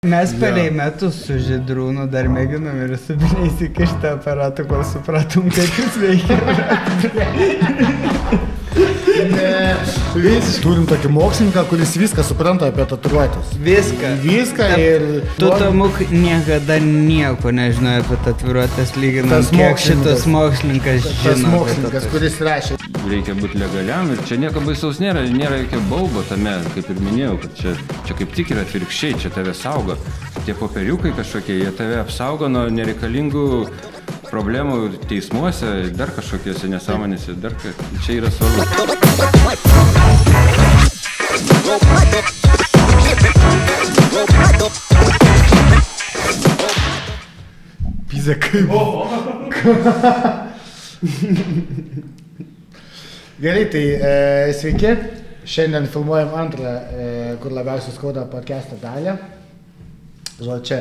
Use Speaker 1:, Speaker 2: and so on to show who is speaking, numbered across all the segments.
Speaker 1: Mes palei metus su Žydrūnu dar mėginom ir su Biniais įkištą aparatą, kol supratom, kaip jis veikia.
Speaker 2: Turim tokį mokslininką, kuris viską supranta apie tatuiruotes. Viską ir...
Speaker 1: Tu, Tomuk, niekada nieko nežinai apie tatuiruotes, lyginant, kiek šitas mokslininkas žino.
Speaker 2: Tas mokslininkas, kuris rašė.
Speaker 3: Reikia būti legaliam ir čia nieko baisaus nėra jokio baubo tame, kaip ir minėjau, kad čia kaip tik yra atvirkščiai, čia tave saugo. Tie popieriukai kažkokie, jie tave apsaugo nuo nereikalingų problemų teismuose, dar kažkokiuose nesąmonėse, dar čia yra svarbu.
Speaker 2: Pizė kaip. Gerai, tai sveiki. Šiandien filmuojam antrą, kur labiausiai skauda podcast'o dalį. Čia,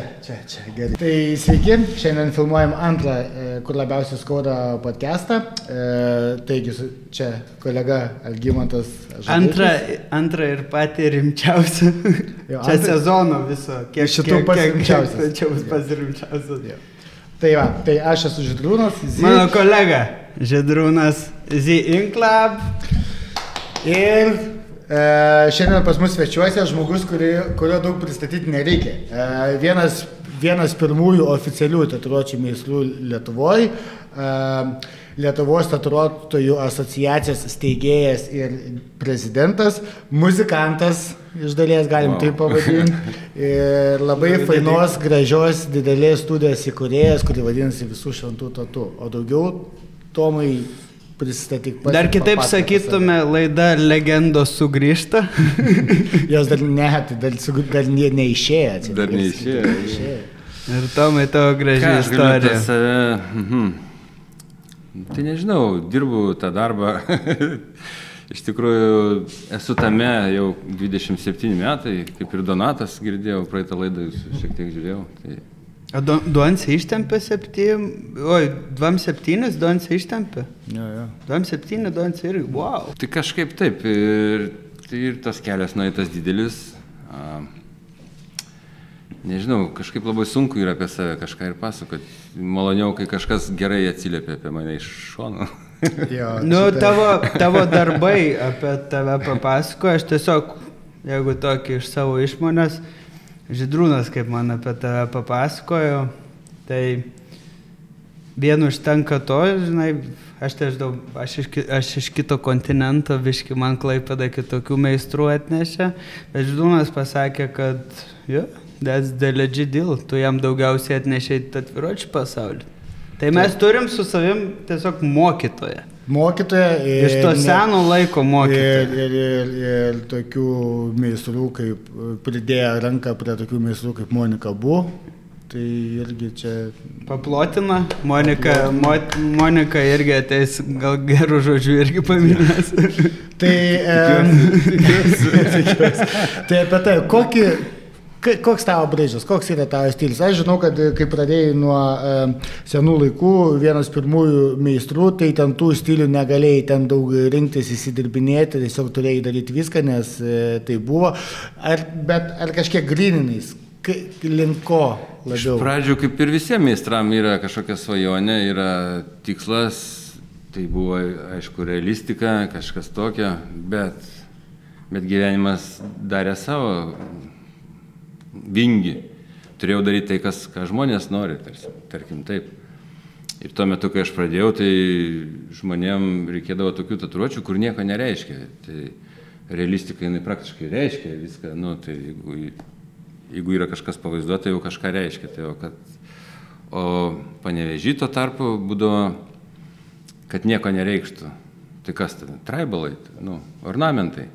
Speaker 2: gerai. Tai sveiki, šiandien filmuojam antrą, kur labiausiai skauda podcast'ą. Taigi, čia kolega Algimantas Žadutis.
Speaker 1: Antrą ir patį rimčiausią. Čia sezono viso.
Speaker 2: Šitų pats rimčiausias.
Speaker 1: Čia bus pats rimčiausias.
Speaker 2: Tai va, tai aš esu Žydrūnas.
Speaker 1: Mano kolega Žydrūnas Z Inklab.
Speaker 2: Ir šiandien pas mus svečiuose žmogus, kurio daug pristatyti nereikia. Vienas pirmųjų oficialių tatuiruočių meistrų Lietuvoje. Lietuvos tatuiruotojų asociacijos steigėjas ir prezidentas, muzikantas, iš dalies galim taip pavadinti, ir labai fainos, gražios, didelės studijos įkūrėjas, kuri vadinasi Visų šventų tatu. O daugiau Tomai pristatyk pats.
Speaker 1: Dar kitaip sakytume, laida Legendos sugrįžta.
Speaker 2: Jos dar neišėjo.
Speaker 3: Dar neišėjo.
Speaker 1: Ir Tomai tavo graži istorija.
Speaker 3: Tai nežinau, dirbu tą darbą. Iš tikrųjų, esu tame jau 27 metai, kaip ir Donatas girdėjau, praeitą laidą šiek tiek žiūrėjau. Tai...
Speaker 1: O Duonsi ištempė 7, oi, 27 Duonsi ištempė?
Speaker 2: Jo.
Speaker 1: 27 Duonsi irgi, wow.
Speaker 3: Tai kažkaip taip, ir tas kelias nueitas didelis. Nežinau, kažkaip labai sunku yra apie save kažką ir pasakoti. Maloniau, kai kažkas gerai atsiliepia apie mane iš šono.
Speaker 1: Tavo darbai apie tave papasakoja, aš tiesiog, jeigu tokį iš savo išmonės, Žydrūnas, kaip man apie tave papasakojo, tai vienu užtenka to, žinai, aš iš kito kontinento, biški man Klaipėda kitokių meistrų atnešė, bet Žydrūnas pasakė, kad that's the legit deal, tu jam daugiausiai atnešai tatuiruočių pasaulį. Tai mes turim su savim tiesiog mokytoją. Iš to seno laiko mokytoją.
Speaker 2: Ir tokių meistrų, kaip pridėjo ranką prie tokių meistrų kaip Monika Bu, tai irgi čia...
Speaker 1: Paplotina, Monika irgi ateis, gal gerų žodžių irgi paminės.
Speaker 2: Tai apie tai, koks tavo braižas, koks yra tavo stilius? Aš žinau, kad kai pradėjai nuo senų laikų, vienas pirmųjų meistrų, tai ten tų stilių negalėjai ten daug rinktis, įsidirbinėti, tiesiog turėjai daryti viską, nes tai buvo. Bet ar kažkiek gryninais? Link ko labiau?
Speaker 3: Iš pradžių, kaip ir visiems meistram, yra kažkokia svajonė, yra tikslas, tai buvo, aišku, realistika, kažkas tokio, bet gyvenimas darė savo vingi. Turėjau daryti tai, ką žmonės nori, tarkim taip. Ir tuo metu, kai aš pradėjau, tai žmonėm reikėdavo tokių tatuiruočių, kur nieko nereiškia. Tai realistika, jinai praktiškai reiškia viską. Tai jeigu yra kažkas pavaizduota, tai jau kažką reiškia. Tai o Panevėžy tuo tarpu būdavo, kad nieko nereikštų. Tai kas tada? Tribalai, ornamentai.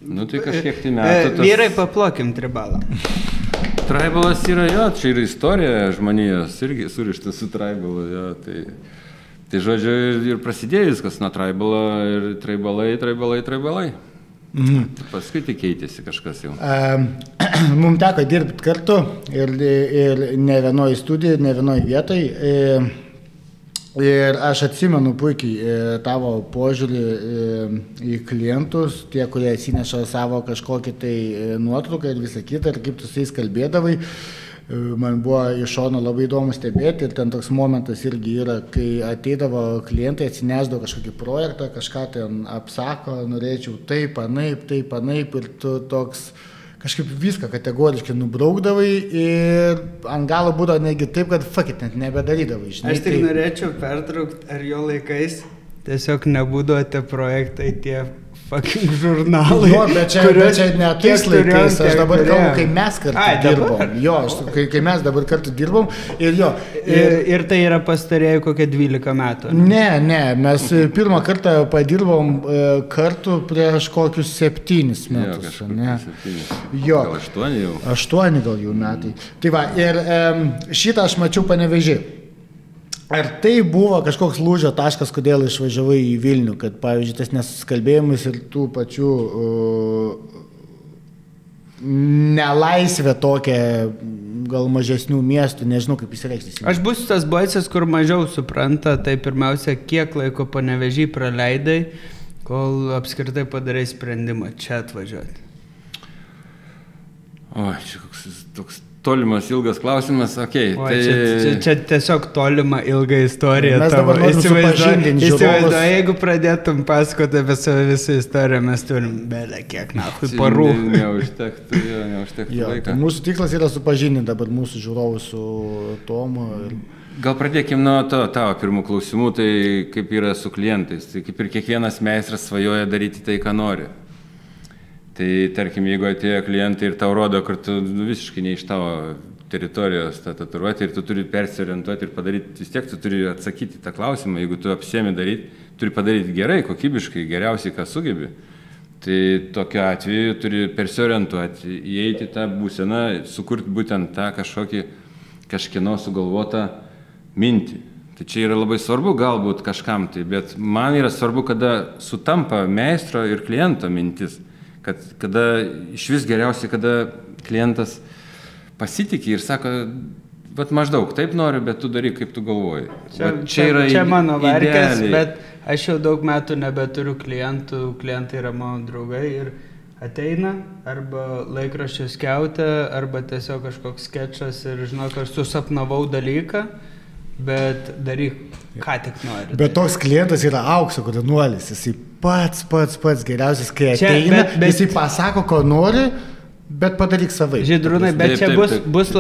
Speaker 3: Tai kažkiek tai metų...
Speaker 1: Vyrai, paplokim tribalą.
Speaker 3: Tribalas yra, čia yra istorija žmonijos, irgi surištas su tribalu, tai žodžiu, ir prasidėjo viskas nuo tribalo, ir tribalai. Paskui tai keitėsi kažkas jau.
Speaker 2: Mums teko dirbti kartu ir ne vienoje studijoje, ne vienoje vietoje. Ir aš atsimenu puikiai tavo požiūrį į klientus, tie, kurie atsineša savo kažkokį tai nuotrauką ir visą kitą, ir kaip tu su jais kalbėdavai. Man buvo iš šono labai įdomu stebėti ir ten toks momentas irgi yra, kai ateidavo klientai, atsinesdavo kažkokį projektą, kažką ten apsako, norėčiau taip, anaip, ir tu toks kažkaip viską kategoriškai nubraukdavai ir ant galo būdavo negi taip, kad fuck it, net nebedarydavai. Žinai,
Speaker 1: aš tik norėčiau pertraukti, ar jo laikais tiesiog nebūdavo tie projektai, tie fucking žurnalai.
Speaker 2: Jo, bet čia ne tais laikais, aš dabar kalbu, kai mes kartu dirbom. Jo, kai mes dabar kartu dirbom ir jo.
Speaker 1: Ir tai yra pastarėjai kokie 12 metų.
Speaker 2: Ne, mes pirmą kartą padirbom kartu prieš kokius 7 metus. Jo,
Speaker 3: gal 8 jau.
Speaker 2: 8 gal jau metai. Tai va, ir šitą aš mačiau Panevėžy. Ar tai buvo kažkoks lūžio taškas, kodėl išvažiavai į Vilnių, kad, pavyzdžiui, tas nesusikalbėjimas ir tų pačių nelaisvė tokia, gal mažesnių miestų, nežinau kaip įsireikšti.
Speaker 1: Aš būsiu tas boicas, kur mažiau supranta, tai pirmiausia, kiek laiko Panevėžy praleidai, kol apskritai padarai sprendimą čia atvažiuoti.
Speaker 3: O, čia koks toks tolimas, ilgas klausimas, okei.
Speaker 1: O, čia tiesiog tolima ilga istorija.
Speaker 2: Mes dabar norim supažindinti žiūrovus.
Speaker 1: Jeigu pradėtum pasakoti apie savo visą istoriją, mes turim belę kiek nahui parų.
Speaker 3: Neužtektų laiką.
Speaker 2: Mūsų tikslas yra supažindinti dabar mūsų žiūrovus su Tomu.
Speaker 3: Gal pradėkim nuo tavo pirmų klausimų, tai kaip yra su klientais. Tai kaip ir kiekvienas meistras svajoja daryti tai, ką nori. Tai tarkim, jeigu atėjo klientai ir tau rodo, kad tu visiškai ne iš tavo teritorijos tą tatuiruotę ir tu turi persiorientuoti ir padaryti, vis tiek tu turi atsakyti tą klausimą, jeigu tu apsiemi daryti, turi padaryti gerai, kokybiškai, geriausiai, ką sugebi. Tai tokiu atveju turi persiorientuoti, įeiti tą būseną, sukurti būtent tą kažkieno sugalvotą mintį. Tai čia yra labai svarbu galbūt kažkam tai, bet man yra svarbu, kada sutampa meistro ir kliento mintis. Kada iš vis geriausiai, kada klientas pasitikė ir sako, vat maždaug taip noriu, bet tu daryk, kaip tu galvoji.
Speaker 1: Čia mano varkės, bet aš jau daug metų nebeturiu klientų, klientai yra mano draugai ir ateina arba laikraščio skiautė, arba tiesiog kažkoks skečas ir žinok, aš susapnavau dalyką, bet daryk, ką tik nori.
Speaker 2: Bet toks klientas yra aukso granuolis, jisai pats geriausias, kai ateina, jisai pasako, ko nori, bet padaryk savai.
Speaker 1: Žydrūnai, bet čia bus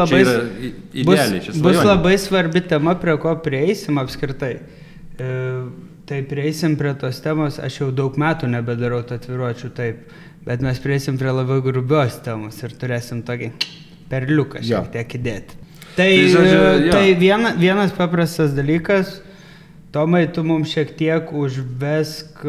Speaker 1: labai svarbi tema, prie ko prieisim apskritai. Tai prieisim prie tos temos, aš jau daug metų nebedarau tatuiruočių taip, bet mes prieisim prie labai grubios temos ir turėsim tokį perliuką šiek tiek įdėti. Tai vienas paprastas dalykas, Tomai, tu mums šiek tiek užvesk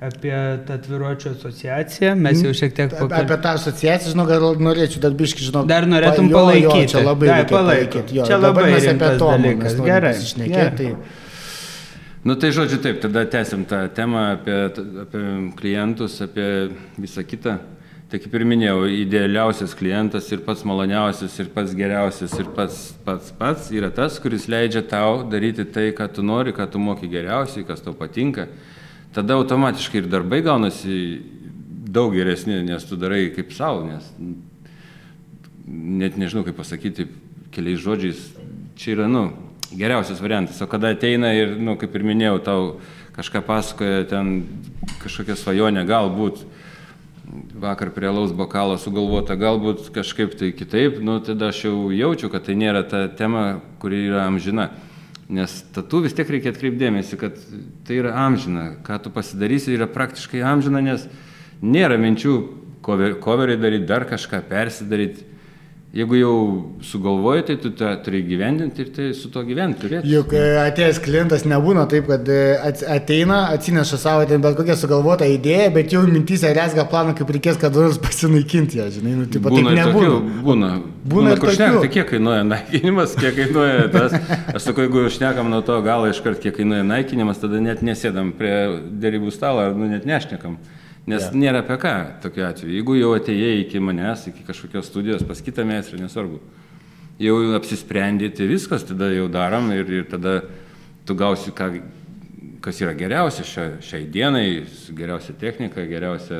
Speaker 1: apie tatuiruočių asociaciją, mes jau šiek tiek
Speaker 2: Apie tą asociaciją, žinau, gal norėčiau dar biškį, žinau.
Speaker 1: Dar norėtum palaikyti.
Speaker 2: Čia labai reikia palaikyti. Čia labai rimtas dalykas.
Speaker 1: Gerai.
Speaker 3: Nu tai žodžiu taip, tada tęsim tą temą apie klientus, apie visą kitą. Tai kaip ir minėjau, idealiausias klientas ir pats maloniausias ir pats geriausias ir pats yra tas, kuris leidžia tau daryti tai, ką tu nori, ką tu moki geriausiai, kas tau patinka. Tada automatiškai ir darbai gaunasi daug geresni, nes tu darai kaip savo, nes net nežinau kaip pasakyti keliais žodžiais, čia yra, geriausias variantas. O kada ateina ir, kaip ir minėjau, tau kažką pasakoja, ten kažkokia svajonė, galbūt vakar prie alaus bokalo sugalvota, galbūt kažkaip tai kitaip, tada aš jau jaučiu, kad tai nėra ta tema, kuri yra amžina. Nes tatu vis tiek reikia atkreipdėmėsi, kad tai yra amžina. Ką tu pasidarysi yra praktiškai amžina, nes nėra minčių coverį daryti, dar kažką persidaryti. Jeigu jau sugalvoji, tai tu turi gyvendinti ir tai su to gyventi turėti.
Speaker 2: Juk atėjęs klientas nebūna taip, kad ateina, atsineša savo ten bet kokią sugalvotą idėją, bet jau mintyse rezga planą, kaip reikės kada nors pasinaikinti ją, žinai,
Speaker 3: būna ir tokių, būna
Speaker 2: ir tokių.
Speaker 3: Tai kiek kainuoja naikinimas, kiek kainuoja tas. Aš sakau, jeigu šnekam nuo to galo iškart, kiek kainuoja naikinimas, tada net nesėdam prie derybų stalo, ar net nešnekam. Nes nėra apie ką tokiu atveju. Jeigu jau atėjai iki manęs, iki kažkokios studijos, pas kitą meistrą, nesvarbu. Jau apsisprendėte viskas, tada jau darom ir tada tu gausi, kas yra geriausia šiai dienai, geriausia technika, geriausia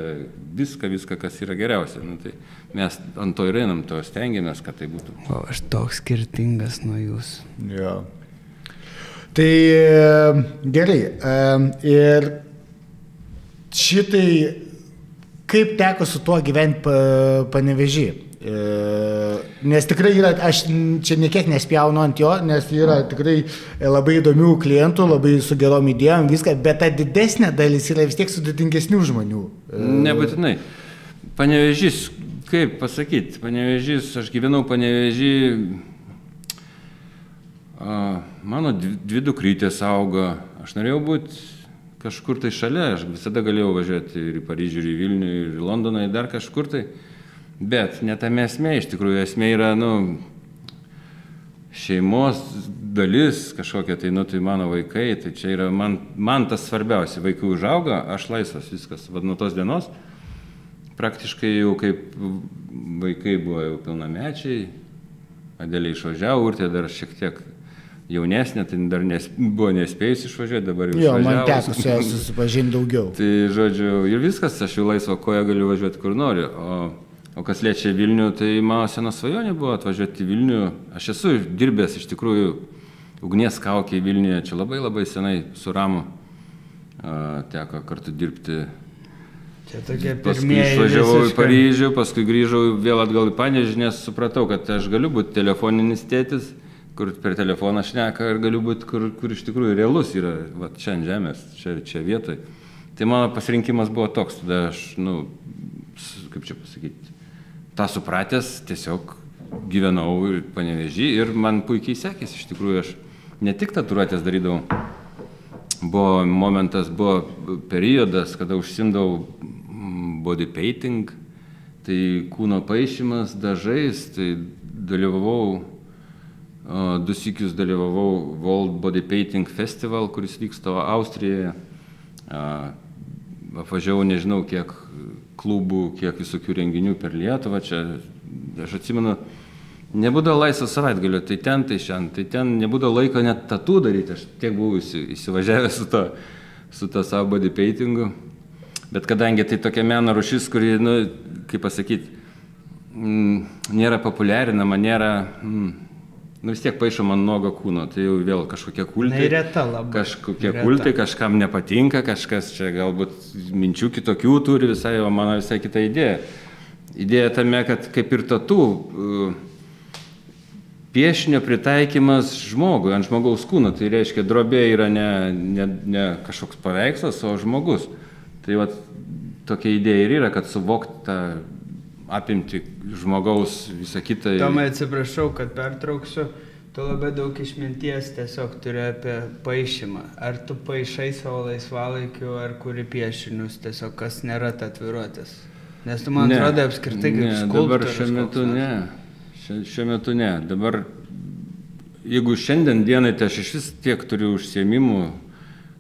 Speaker 3: viską, kas yra geriausia. Nu, tai mes ant to ir einam, to stengiamės, kad tai būtų.
Speaker 1: O aš toks skirtingas nuo jūsų.
Speaker 2: Jo. Tai gerai. Ir šitai, kaip teko su tuo gyventi Panevėžy? Nes tikrai yra, aš čia niekiek nespjaunu ant jo, nes yra tikrai labai įdomių klientų, labai su gerom idėjom, viską, bet ta didesnė dalis yra vis tiek sudėtingesnių žmonių.
Speaker 3: Nebūtinai. Panevėžys, kaip pasakyti, Panevėžys, aš gyvenau Panevėžy, mano dvi dukrytės augo, aš norėjau būti kažkur tai šalia, aš visada galėjau važiuoti ir į Paryžių, ir į Vilnių, ir į Londoną, ir dar kažkur tai. Bet ne tame esmė, iš tikrųjų esmė yra, šeimos dalis kažkokia, tai mano vaikai, tai čia yra man tas svarbiausia, vaikai užauga, aš laisvas viskas, nuo tos dienos, praktiškai jau kaip vaikai buvo jau pilnamečiai, Adelė išvažiavo, Urtė dar šiek tiek jaunesnė, tai dar buvo nespėjus išvažiuoti, dabar jau išvažiavo.
Speaker 2: Man teko su ją susipažinti daugiau.
Speaker 3: Tai žodžiu, ir viskas, aš jau laisvą koją galiu važiuoti kur noriu. O kas liečia Vilnių, tai mano sena svajonė buvo atvažiuoti į Vilnių. Aš esu dirbęs iš tikrųjų ugnies kaukė į Vilniuje, čia labai senai su Ramu teko kartu dirbti.
Speaker 1: Čia tokie
Speaker 3: paskui išvažiavau į Paryžių, paskui grįžau vėl atgal į Panevėžį, nes supratau, kad aš galiu būti telefoninis tėtis, kur per telefoną šneka, ir galiu būti, kur iš tikrųjų realus yra, čia ant žemės, čia vietoj. Tai mano pasirinkimas buvo toks, tada aš, kaip čia pasakyti, tą supratęs, tiesiog gyvenau Panevėžį ir man puikiai sekėsi, iš tikrųjų aš ne tik tatuiruotes darydavau, buvo momentas, buvo periodas, kada užsimdavau body painting, tai kūno paišymas dažais, tai dalyvavau, 2 sykius dalyvavau World Body Painting Festival, kuris vyksta Austrijoje, apvažiavau nežinau kiek klubų, kiek visokių renginių per Lietuvą, čia aš atsimenu, nebūdavo laisvo savaitgalio, tai ten nebūdavo laiko net tatų daryti, aš tiek buvau įsivažiavęs su to savo body paintingu, bet kadangi tai tokia meno rūšis, kuri, kaip pasakyti, nėra populiarinama, nėra, vis tiek paišoma nuogo kūno, tai jau vėl kažkokie kultai, kultai, kažkam nepatinka, kažkas čia galbūt minčių kitokių turi visai, o mano visai kita idėja. Idėja tame, kad kaip ir tatų, piešinio pritaikymas žmogui, ant žmogaus kūno, tai reiškia, drobė yra ne kažkoks paveikslas, o žmogus. Tai tokia idėja ir yra, kad suvokti tą apimti žmogaus visą kitą.
Speaker 1: Tomai, atsiprašau, kad pertrauksiu, tu labai daug išminties tiesiog turi apie paišymą. Ar tu paišai savo laisvalaikiu, ar kuri piešinius, tiesiog kas nėra tatuiruotės? Nes tu man atrodo apskritai kaip skulptorius.
Speaker 3: Dabar šiuo metu ne. Dabar, jeigu šiandien dienai, tai aš iš vis tiek turiu užsiėmimų,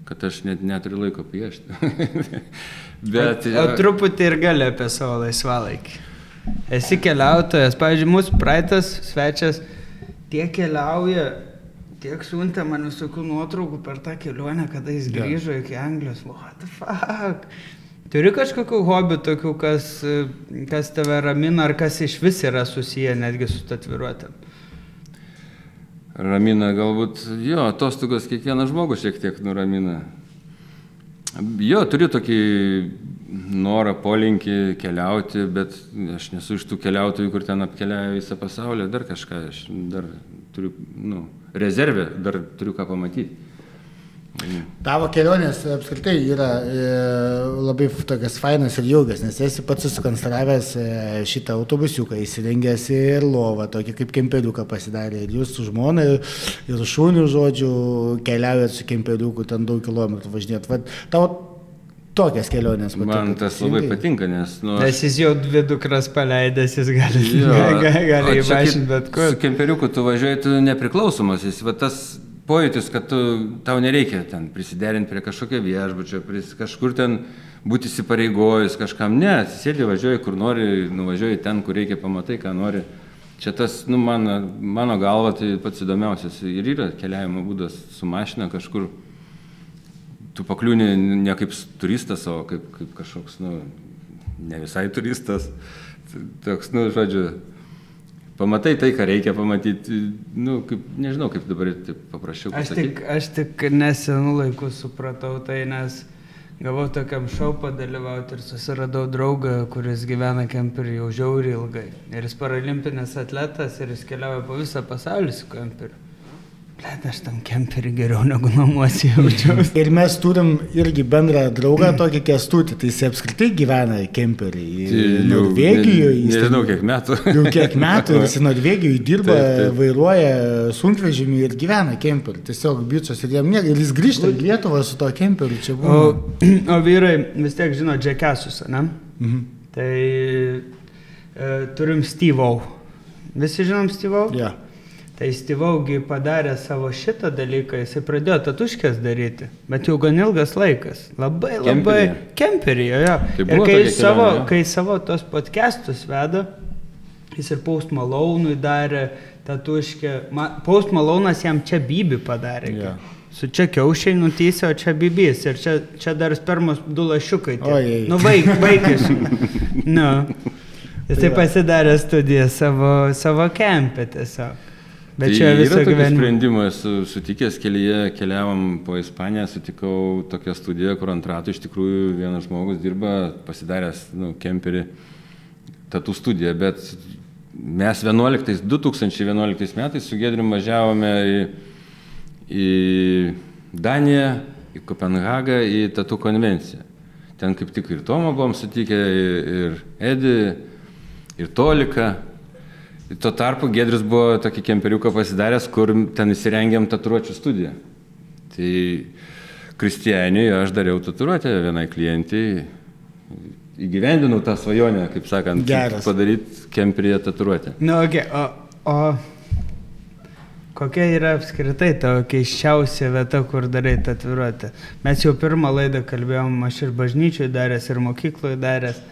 Speaker 3: kad aš net neturiu laiko piešti.
Speaker 1: O truputį ir gali apie savo laisvalaikį. Esi keliautojas, pavyzdžiui, mūsų praeitas svečias tiek keliauja, tiek siuntė man visokių nuotraukų per tą kelionę, kada jis grįžo iki Anglijos. What the fuck? Turi kažkokių hobių tokių, kas tave ramina, ar kas iš vis yra susiję netgi su tatuiruotėm?
Speaker 3: Ramina galbūt, atostogos kiekvieną žmogų šiek tiek nuramina. Turiu tokį norą, polinkį keliauti, bet aš nesu iš tų keliautojų, kur ten apkeliauja visą pasaulį, dar kažką, aš dar turiu, rezervę, dar turiu ką pamatyti.
Speaker 2: Tavo kelionės apskritai yra labai tokias fainas ir ilgas, nes esi pats susikonstravęs šitą autobusiuką, įsirengęs ir lovą, tokį kaip kemperiuką pasidarė. Ir jūs su žmona ir šūniu, žodžiu, keliaujat su kemperiuku, ten daug kilometrų važinėt. Tavo tokias kelionės patinka.
Speaker 3: Man tas labai patinka, nes...
Speaker 1: Nes jis jau 2 dukras paleidęs, jis gali įvažinti bet kur.
Speaker 3: Su kemperiuku tu važiuoji, tu nepriklausomas, jis tas... pojūtis, kad tau nereikia ten prisiderinti prie kažkokio viešbučio, kažkur ten būti įsipareigojus kažkam. Ne, atsisėdi, važiuoji kur nori, nuvažiuoji ten, kur reikia, pamatai, ką nori. čia tas, nu, mano galva, tai pats įdomiausias ir yra keliavimo būdas su mašina kažkur. Tu pakliūni ne kaip turistas, o kaip kažkoks, nu, ne visai turistas. Toks, nu, žodžiu, pamatai tai, ką reikia pamatyti, nu, kaip, nežinau, kaip dabar taip paprašiau pasakyti.
Speaker 1: Aš tik nesenų laikų supratau tai, nes gavau tokiam šou padalyvauti ir susiradau draugą, kuris gyvena kemperį jau žiauriai ilgai. Ir jis paralimpinis atletas ir jis keliauja po visą pasaulį su kemperiu. Blet, aš tam kemperį geriau negu namuose jaučiausi.
Speaker 2: Ir mes turim irgi bendrą draugą, tokį Kęstutį, tai jis apskritai gyvena kemperį. Norvegijoje.
Speaker 3: Nežinau, kiek metų.
Speaker 2: Jau kiek metų ir jis Norvegijoje dirba, vairuoja sunkvežimį ir gyvena kemperį. Tiesiog bičas ir jam niek. Ir jis grįžta į Lietuvą su to kemperiu. Čia buvo.
Speaker 1: O vyrai vis tiek žino Jackassus, ne? Tai turim Steve-O. Visi žinom Steve-O?
Speaker 2: Ja.
Speaker 1: Tai Steve-Augi padarė savo šitą dalyką, jisai pradėjo tatuškės daryti, bet jau gan ilgas laikas, labai kemperyje, jo. Tai ir kai savo tos podcastus veda, jis ir Post Malone'ui darė tatuškę, Post Malone'as jam čia Bibi padarė, su čia kiaušiai nutysė, o čia Bibis, ir čia dar spermos 2 lašiukai, nu vaikiškai, nu, jisai pasidarė studiją savo kempę tiesiog. Bet
Speaker 3: tai yra tokį sprendimą, esu sutikęs kelyje, keliavom po Ispaniją, sutikau tokią studiją, kur ant ratų iš tikrųjų vienas žmogus dirba, pasidaręs, nu, kemperį, tatų studiją, bet mes 2011 metais su Giedrium važiavome į Daniją, į Kopenhagą, į tatų konvenciją. Ten kaip tik ir Tomą buvom sutikę, ir Edį, ir Toliką. Tuo tarpu Giedrius buvo tokį kemperiuką pasidaręs, kur ten įsirengėm tatuiruočių studiją. Tai Kristianiui aš dariau tatuiruotę vienai klientai, įgyvendinau tą svajonę, kaip sakant, padaryti kemperyje tatuiruotę.
Speaker 1: Nu, o kokia yra apskritai tavo keisčiausia vieta, kur darai tatuiruotę? Mes jau pirmą laidą kalbėjom, aš ir bažnyčiui daręs, ir mokykloje daręs.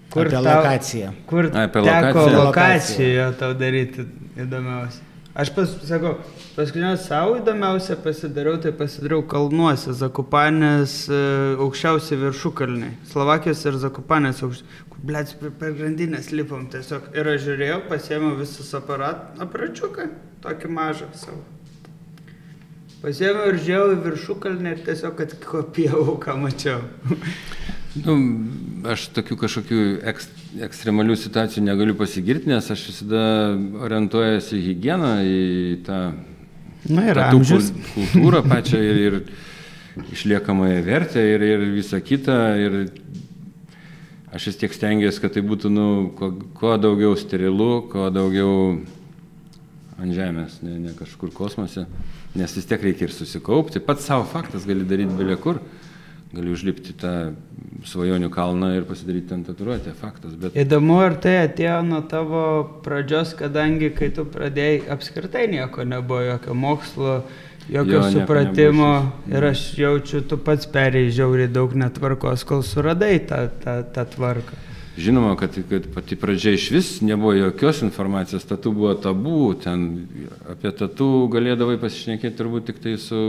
Speaker 2: Apie lokaciją.
Speaker 1: Kur teko lokacijoje tau daryti įdomiausia? Aš sakau, paskutiniausia savo įdomiausia pasidariau kalnuose, Zakupanės aukščiausiai viršukalniai. Slovakijos ir Zakupanės kur, blėt, per grandinės lipom tiesiog. Ir aš žiūrėjau, pasiėmiau visus aparačiuką, tokį mažą savo. Pasiėmiau ir žiūrėjau į viršukalnį ir tiesiog atkopijau, ką mačiau.
Speaker 3: Nu, aš tokių kažkokių ekstremalių situacijų negaliu pasigirti, nes aš visada orientuojuosi į higieną, į tą kultūrą pačią ir išliekamąją vertę ir visą kitą. Ir aš vis tiek stengiuosi, kad tai būtų, nu, kuo daugiau sterilu, kuo daugiau ant žemės, ne kažkur kosmose, nes vis tiek reikia ir susikaupti. Pats savo faktas gali daryti belie kur. Gali užlipti tą svajonių kalną ir pasidaryti ten tatuiruotę, faktas. Bet...
Speaker 1: Įdomu, ar tai atėjo nuo tavo pradžios, kadangi kai tu pradėjai, apskritai nieko nebuvo, jokio mokslo, jokio supratimo ir aš jaučiu, tu pats perėjai žiauriai daug netvarkos, kol suradai tą tvarką.
Speaker 3: Žinoma, kad pati pradžia iš vis nebuvo jokios informacijos, tatų buvo tabų, ten apie tatų galėdavai pasišnekėti turbūt tik tai su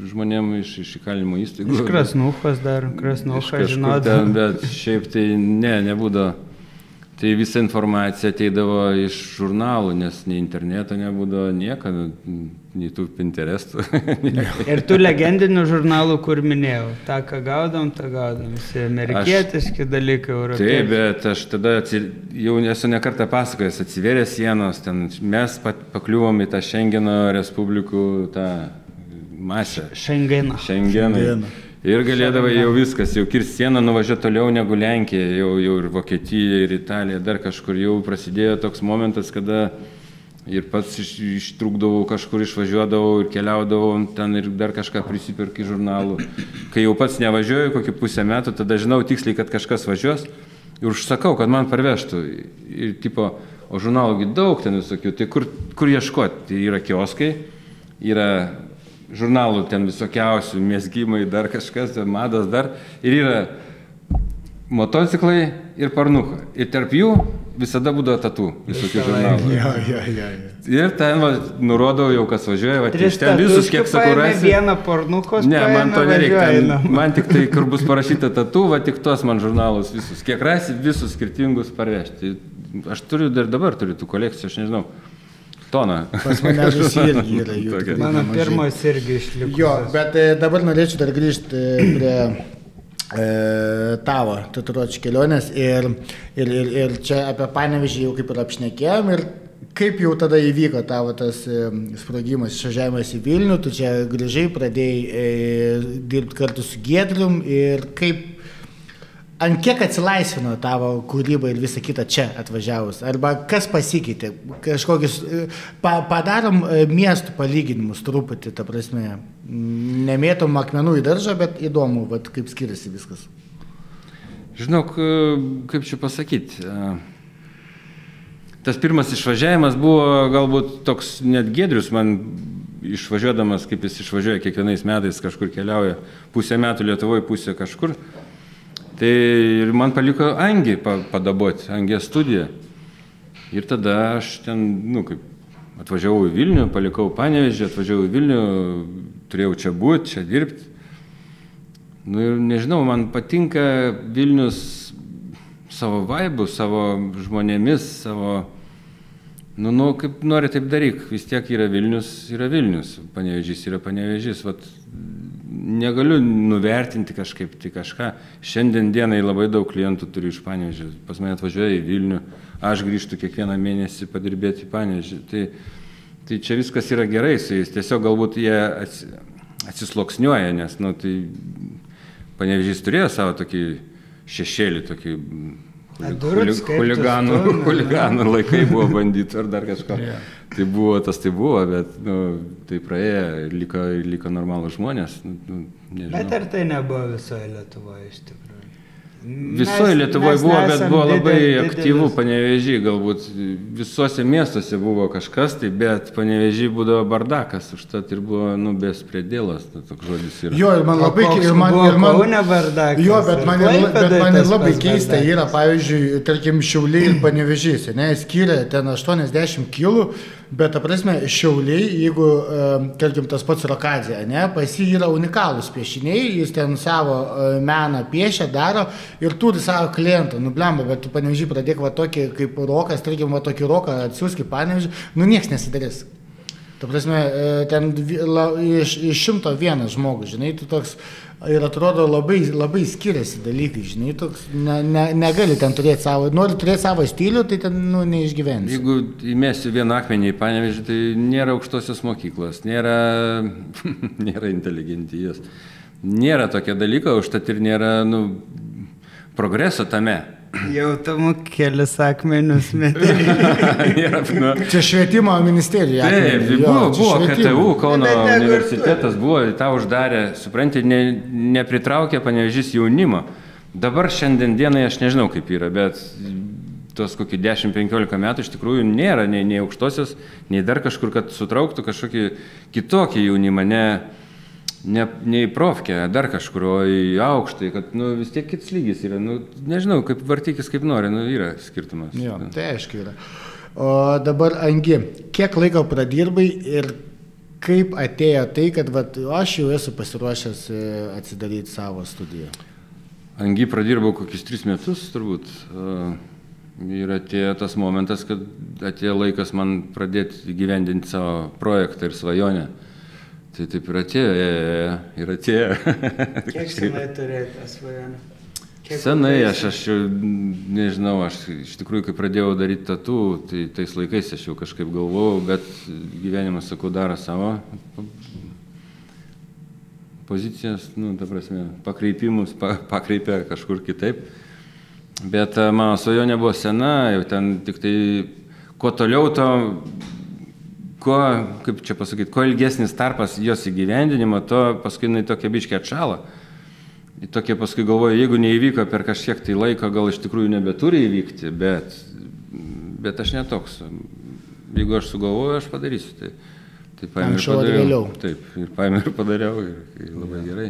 Speaker 3: žmonėm iš įkalinimo įstaigų.
Speaker 1: Iš Krasnuchos dar, Krasnuchą žinodavau.
Speaker 3: Bet šiaip tai nebūdavo. Tai visa informacija ateidavo iš žurnalų, nes nei interneto nebūdavo nieko, nei tų Pinterestų.
Speaker 1: Ir tų legendinių žurnalų, kur minėjau, tą, ką gaudom, visi amerikietiški dalykai, europiečiai.
Speaker 3: Taip, bet aš tada jau esu nekartą pasakojęs, atsivėrė sienos, ten mes pakliuvom į tą Šengeno Respublikų tą masę. Šengeną. Ir galėdavai jau viskas, jau kirsti sieną, nuvažiuoti toliau negu Lenkija, jau ir Vokietija, ir Italija, dar kažkur jau prasidėjo toks momentas, kada ir pats ištrūkdavau, kažkur išvažiuodavau ir keliaudavau ten ir dar kažką prisipirki žurnalų. Kai jau pats nevažiuoju, kokį pusę metų, tada žinau tiksliai, kad kažkas važiuos ir užsakau, kad man parvežtų. Ir tipo, o žurnalų daug ten visokių, tai kur ieškoti? Tai yra kioskai, yra žurnalų ten visokiausių, mezgimai, dar kažkas, mados dar. Ir yra motociklai ir parnucha. Ir tarp jų visada būdavo tatų, visokių žurnalų.
Speaker 2: Jo.
Speaker 3: Ir ten nurodau jau, kas važiuoja, iš ten visus, kiek sakau, rasi.
Speaker 1: Vieną pornukos
Speaker 3: ne, man to nereikia. Man tik tai, kur bus parašyta tatų, tik tos man žurnalus visus. Kiek rasi, visus skirtingus parvežti. Aš turiu, dar dabar turiu tų kolekcijų, aš nežinau. Toną.
Speaker 2: Pas mane visi irgi yra jų.
Speaker 1: Mano pirmos irgi išliko.
Speaker 2: Jo, bet dabar norėčiau dar grįžti prie tavo tatuiruočių kelionės ir čia apie Panevėžį jau kaip ir apšnekėjom ir kaip jau tada įvyko tavo tas sprogimas, išvažiavimas į Vilnių, tu čia grįžai, pradėjai dirbti kartu su Giedrium ir kaip, ant kiek atsilaisvino tavo kūryba ir visa kita čia atvažiavus, arba kas pasikeitė, kažkokius, padarom miestų palyginimus truputį, ta prasme, nemėtom akmenų į daržą, bet įdomu, kaip skiriasi viskas.
Speaker 3: Žinok, kaip čia pasakyti, tas pirmas išvažiavimas buvo galbūt toks, net Giedrius man išvažiuodamas, kaip jis išvažiuoja kiekvienais metais, kažkur keliauja, pusę metų Lietuvoje, pusę kažkur. Tai ir man paliko Angį padaboti, Angės studiją. Ir tada aš ten, kaip atvažiavau į Vilnių, palikau Panevėžį, atvažiavau į Vilnių, turėjau čia būti, čia dirbti. Ir nežinau, man patinka Vilnius savo vaibu, savo žmonėmis, savo... kaip nori taip daryk, vis tiek yra Vilnius, Panevėžys yra Panevėžys, negaliu nuvertinti kažkaip tai kažką. Šiandien dienai labai daug klientų turiu iš Panevėžio. Pas mane atvažiuoja į Vilnių, aš grįžtu kiekvieną mėnesį padirbėti į Panevėžį. Tai čia viskas yra gerai su jais. Tiesiog galbūt jie atsisloksniuoja, nes tai Panevėžys turėjo savo tokį šešėlį, tokį huliganų laikai buvo bandyti ar dar kažko. Tai buvo, bet tai praėjo ir liko normalų žmonės.
Speaker 1: Bet ar tai nebuvo visoje Lietuvoje iš tikrųjų?
Speaker 3: Visoje Lietuvoje buvo, bet buvo labai aktyvu Panevėžy, galbūt visuose miestuose buvo kažkas, bet Panevėžy būdavo bardakas, užtat ir buvo bespredėlas, toks žodis yra.
Speaker 2: Jo, ir man labai labai keista yra, pavyzdžiui, tarkim, Šiauliai ir Panevėžys, skiria ten 80 kilų, bet, ta prasme, Šiauliai, jeigu, tarkim, tas pats Rokadzė, pas jį yra unikalūs piešiniai, jis ten savo meną piešia, daro ir turi savo klientą, blemba, bet tu Panevėžį pradėk tokį kaip Rokas, tarkim, tokį Roką atsiųsk į Panevėžį, nieks nesidarys. Ta prasme, ten iš 101 žmogus, žinai, tu toks ir atrodo labai skiriasi dalykai, žinai, toks negali ten turėti savo, nori turėti savo stilių, tai ten neišgyvensi.
Speaker 3: Jeigu įmesiu vieną akmenį į Panevėžį, tai nėra aukštosios mokyklos, nėra inteligentijos, nėra tokio dalyko, užtat ir nėra progreso tame.
Speaker 1: Jau tam kelis akmenius metai.
Speaker 2: Čia švietimo ministerija.
Speaker 3: Taip, buvo KTU, Kauno universitetas buvo, tą uždarė, supranti, nepritraukė Panevėžys jaunimo. Dabar šiandien dienai aš nežinau kaip yra, bet tos kokį 10-15 metų iš tikrųjų nėra nei aukštosios, nei dar kažkur, kad sutrauktų kažkokį kitokį jaunimą, ne į profkę, dar kažkur, o į aukštąjį, kad vis tiek kits lygis yra, nežinau, kaip vartykis kaip nori, yra skirtumas.
Speaker 2: Jo, tai aišku yra. O dabar, Angi, kiek laiko pradirbai ir kaip atėjo tai, kad aš jau esu pasiruošęs atsidaryti savo studiją?
Speaker 3: Angi pradirbau kokius 3 metus, turbūt. Ir atėjo tas momentas, kad atėjo laikas man pradėti gyvendinti savo projektą ir svajonę. Tai taip ir atėjo.
Speaker 1: Kiek senai turėjote tą svajonę?
Speaker 3: Senai, aš jau nežinau, aš iš tikrųjų, kai pradėjau daryti tatų, tai tais laikais aš jau kažkaip galvojau, bet gyvenimas, sakau, daro savo pozicijas, ta prasme, pakreipimus, pakreipia kažkur kitaip. Bet mano svajonė buvo sena, jau ten tik tai, kuo toliau to... kaip čia pasakyti, kuo ilgesnis tarpas jos įgyvendinimo, to paskui tokia biškė atšala. Tokie paskui galvoju, jeigu neįvyko per kažkiek tai laiko, gal iš tikrųjų nebeturi įvykti, bet aš netoks. Jeigu aš sugalvoju, aš padarysiu. Tai paėmiau ir padariau. Taip, ir paėmiau ir padariau, ir labai gerai.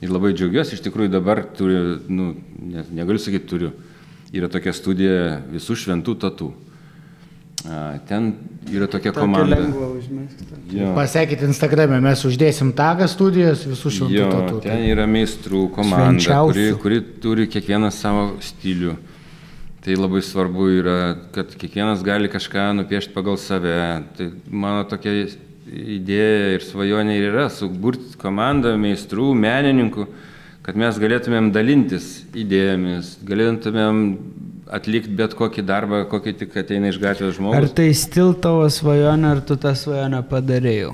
Speaker 3: Ir labai džiaugiuosi, iš tikrųjų dabar turiu, negaliu sakyti turiu, yra tokia studija Visų šventų tatų. Ten yra tokia komanda.
Speaker 2: Pasakykit Instagram'e, mes uždėsim tagą studijos Visų šventų tatų.
Speaker 3: Ten yra meistrų komanda, kuri turi kiekvienas savo stilių. Tai labai svarbu yra, kad kiekvienas gali kažką nupiešti pagal save. Tai mano tokia idėja ir svajonė yra suburti komandą meistrų, menininkų, kad mes galėtumėm dalintis idėjomis, galėtumėm atlikti bet kokį darbą, kokį tik ateina iš gatvės žmogus.
Speaker 1: Ar tai stil tavo svajonė, ar tu tą svajonę padarėjau?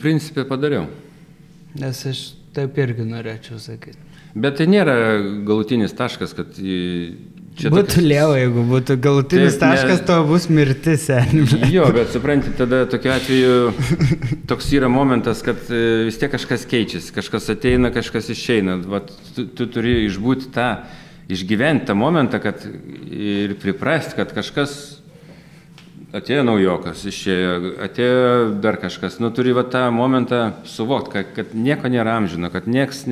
Speaker 3: Principė padariau.
Speaker 1: Nes aš taip irgi norėčiau sakyti.
Speaker 3: Bet tai nėra galutinis taškas, kad...
Speaker 1: Būtų lieva, jeigu būtų galutinis taškas, to bus mirtis.
Speaker 3: Jo, bet supranti, tada tokiu atveju toks yra momentas, kad vis tiek kažkas keičiasi, kažkas ateina, kažkas išeina. Tu turi išbūti tą, išgyventi tą momentą, kad ir priprasti, kad kažkas atėjo naujokas, išėjo, atėjo dar kažkas. Turi tą momentą suvokti, kad nieko nėra amžino, kad nieks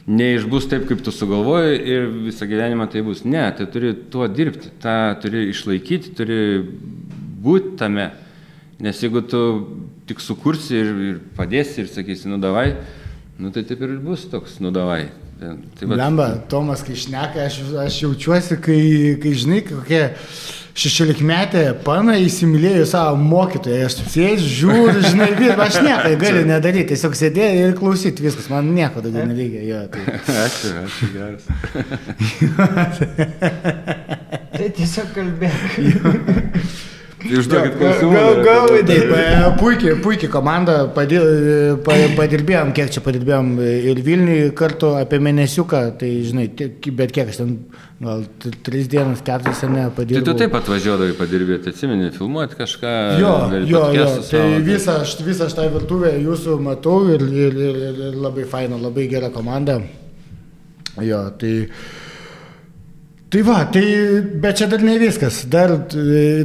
Speaker 3: neišbus taip, kaip tu sugalvoji ir visą gyvenimą tai bus. Ne, tai turi tuo dirbti, tą turi išlaikyti, turi būti tame. Nes jeigu tu tik sukursi ir padėsi ir sakysi, davai, tai taip ir bus toks, davai.
Speaker 2: Lemba, Tomas, kai šneka, aš jaučiuosi, kai žinai, kokie 16-metė pana įsimylėjo savo mokytoją, aš sėdžiu, žiūriu, žinai, aš nieko galiu nedaryti, tiesiog sėdėjau ir klausyti viskas, man nieko daugiau nereikia. Jo, tai.
Speaker 3: Ačiū, geras.
Speaker 2: Tai tiesiog kalbėk.
Speaker 3: Užduokit klausimų.
Speaker 2: Taip, puikiai komanda, padirbėjom, kiek čia padirbėjom ir Vilniui kartu apie mėnesiuką, tai žinai, bet kiek aš ten, gal 3 dienas, 4 sene padirbėjau.
Speaker 3: Tai tu taip atvažiuodavai padirbėti, atsimeni, filmuoti kažką?
Speaker 2: Jo, tai visą šitą virtuvę jūsų matau ir labai faina, labai gera komanda. Jo, Tai va, bet čia dar ne viskas, dar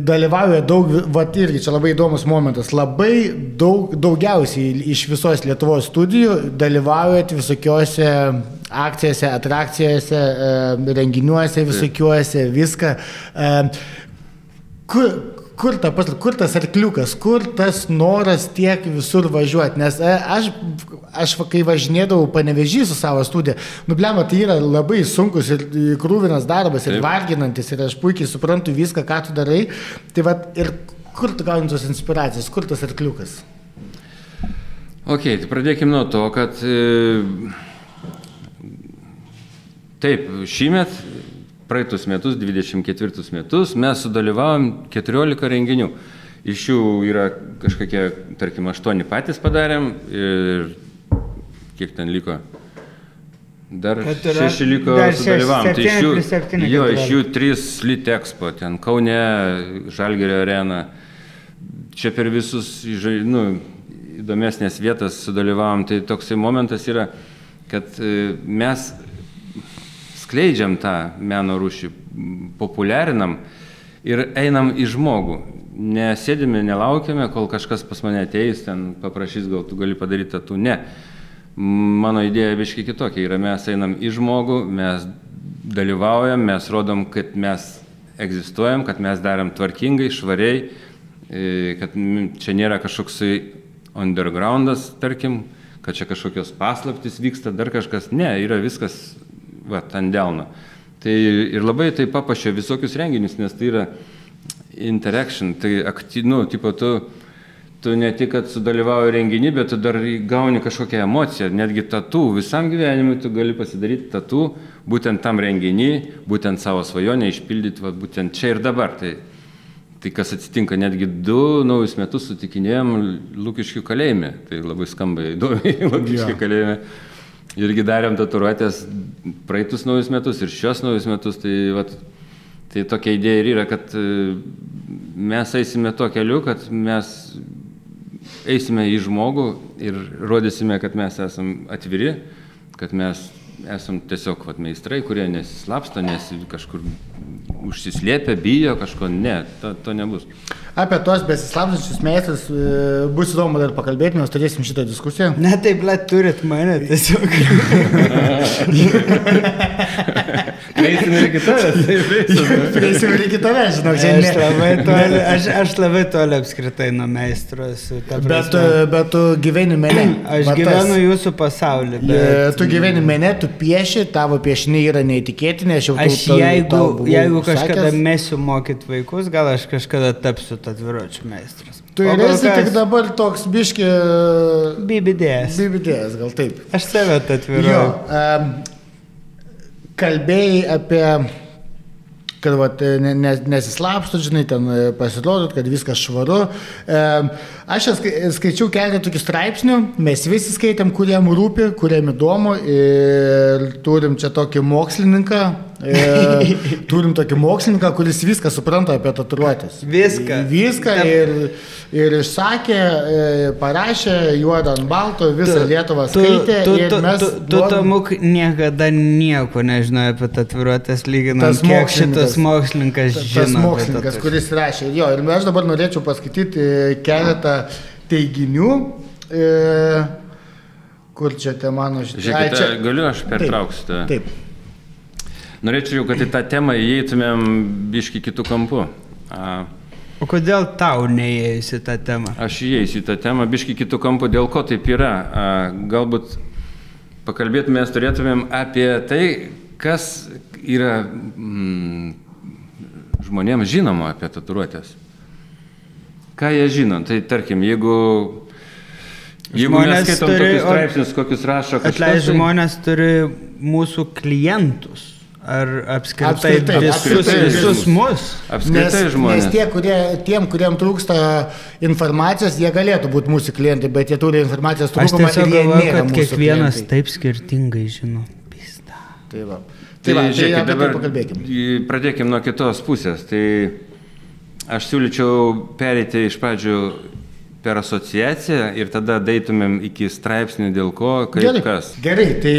Speaker 2: dalyvauja daug, irgi čia labai įdomus momentas, labai daugiausiai iš visos Lietuvos studijų dalyvaujat visokiose akcijose, atrakcijose, renginiuose visokiuose, viską. Kur tas arkliukas, kur tas noras tiek visur važiuoti, nes aš kai važinėdavau Panevėžy su savo studija, blemba, tai yra labai sunkus ir krūvinas darbas ir varginantis ir aš puikiai suprantu viską, ką tu darai, tai ir kur tu gauni tos inspiracijos, kur tas arkliukas?
Speaker 3: Tai pradėkime nuo to, kad taip, šįmet praeitus metus, 24 metus, mes sudalyvavom 14 renginių. Iš jų yra kažkokie, tarkim, 8 patys padarėm ir kiek ten liko? Dar 6 liko sudalyvavom. Iš jų 3 Litexpo, ten Kaune, Žalgirio arena. Čia per visus įdomesnės vietas sudalyvavom. Tai toksai momentas yra, kad mes skleidžiam tą meno rūšį, populiarinam ir einam į žmogų. Nesėdime, nelaukiame, kol kažkas pas mane ateis, ten paprašys, gal tu gali padaryti tatų. Ne. Mano idėja biškai kitokia yra, mes einam į žmogų, mes dalyvaujam, mes rodom, kad mes egzistuojam, kad mes darom tvarkingai, švariai, kad čia nėra kažkoksai undergroundas, tarkim, kad čia kažkokios paslaptys vyksta, dar kažkas. Ne, yra viskas ant delno. Tai ir labai tai papašė visokius renginius, nes tai yra interaction, tai tu ne tik, kad sudalyvauji renginį, bet tu dar gauni kažkokią emociją, netgi tatų, visam gyvenimui tu gali pasidaryti tatų, būtent tam renginį, būtent savo svajonę išpildyti, būtent čia ir dabar. Tai kas atsitinka, netgi 2 naujus metus sutikinėjom Lukiškių kalėjime, tai labai skamba įdomiai Lukiškių kalėjime. Irgi darėm tatuiruotės praeitus naujus metus ir šios naujus metus, tai tokia idėja ir yra, kad mes eisime tuo keliu, kad mes eisime į žmogų ir rodysime, kad mes esam atviri, kad mes esam tiesiog meistrai, kurie nesislapsto, kažkur užsislėpia, bijo kažko, ne, to nebus.
Speaker 2: Apie tos besislapstančius meistrus bus įdomu dar pakalbėti, mes turėsim šitą diskusiją.
Speaker 1: Ne, taip, turit mane tiesiog.
Speaker 3: Prieisim ir iki tavęs.
Speaker 2: Prieisim ir iki tavęs, žinok,
Speaker 1: Aš labai toli apskritai nuo meistro esu.
Speaker 2: Bet tu gyveni mene.
Speaker 1: Aš gyvenu jūsų pasaulį.
Speaker 2: Tu gyveni mene, tu pieši, tavo piešiniai yra neįtikėtini.
Speaker 1: Jeigu kažkada mesiu mokyti vaikus, gal aš kažkada tapsiu dviračių meistras.
Speaker 2: Tu ir esi tik dabar toks biški...
Speaker 1: BBDS,
Speaker 2: gal taip.
Speaker 1: Aš save atviruoju.
Speaker 2: Kalbėjai apie, kad nesislapstų, žinai, ten pasirodot, kad viskas švaru. Aš skaičiau keletą tokių straipsnių, mes visi skaitėm, kuriem rūpi, kuriem įdomu ir turim čia tokį mokslininką, kuris viską supranta apie tatuiruotes. Viską ir išsakė, parašė juodą ant balto, visą Lietuvą skaitė.
Speaker 1: Tu Tomuk niekada nieko nežinai apie tatuiruotes, lyginant, kiek šitas mokslininkas žino.
Speaker 2: Tas mokslininkas, kuris rašė. Jo, ir aš dabar norėčiau paskaityti keletą teiginių, kur čia te mano...
Speaker 3: Žiūrėkite, galiu aš pertrauksiu.
Speaker 2: Taip.
Speaker 3: Norėčiau, kad į tą temą įeitumėm biški kitų kampų.
Speaker 1: O kodėl tau neįeisi tą temą?
Speaker 3: Aš įeisiu į tą temą biški kitų kampų, dėl ko taip yra. Galbūt pakalbėtumės turėtumėm apie tai, kas yra žmonėms žinoma apie tatuiruotes. Ką jie žino? Tai tarkim, jeigu mes skaitom tokius straipsnius, kokius rašo kažkas...
Speaker 2: Žmonės
Speaker 1: turi mūsų klientus. Ar apskritai visus mus?
Speaker 3: Apskritai žmonės.
Speaker 2: Nes kuriem trūksta informacijos, jie galėtų būti mūsų klientai, bet jie turi informacijos trūkumą ir jie nėra mūsų klientai. Aš tiesiog galvoju, kad kiekvienas
Speaker 1: taip skirtingai žino. Pista.
Speaker 2: Tai žiūrėkit, dabar
Speaker 3: pradėkim nuo kitos pusės. Tai aš siūlyčiau pereiti iš pradžių per asociaciją ir tada daitumėm iki straipsnių dėl ko, kaip kas.
Speaker 2: Gerai, tai...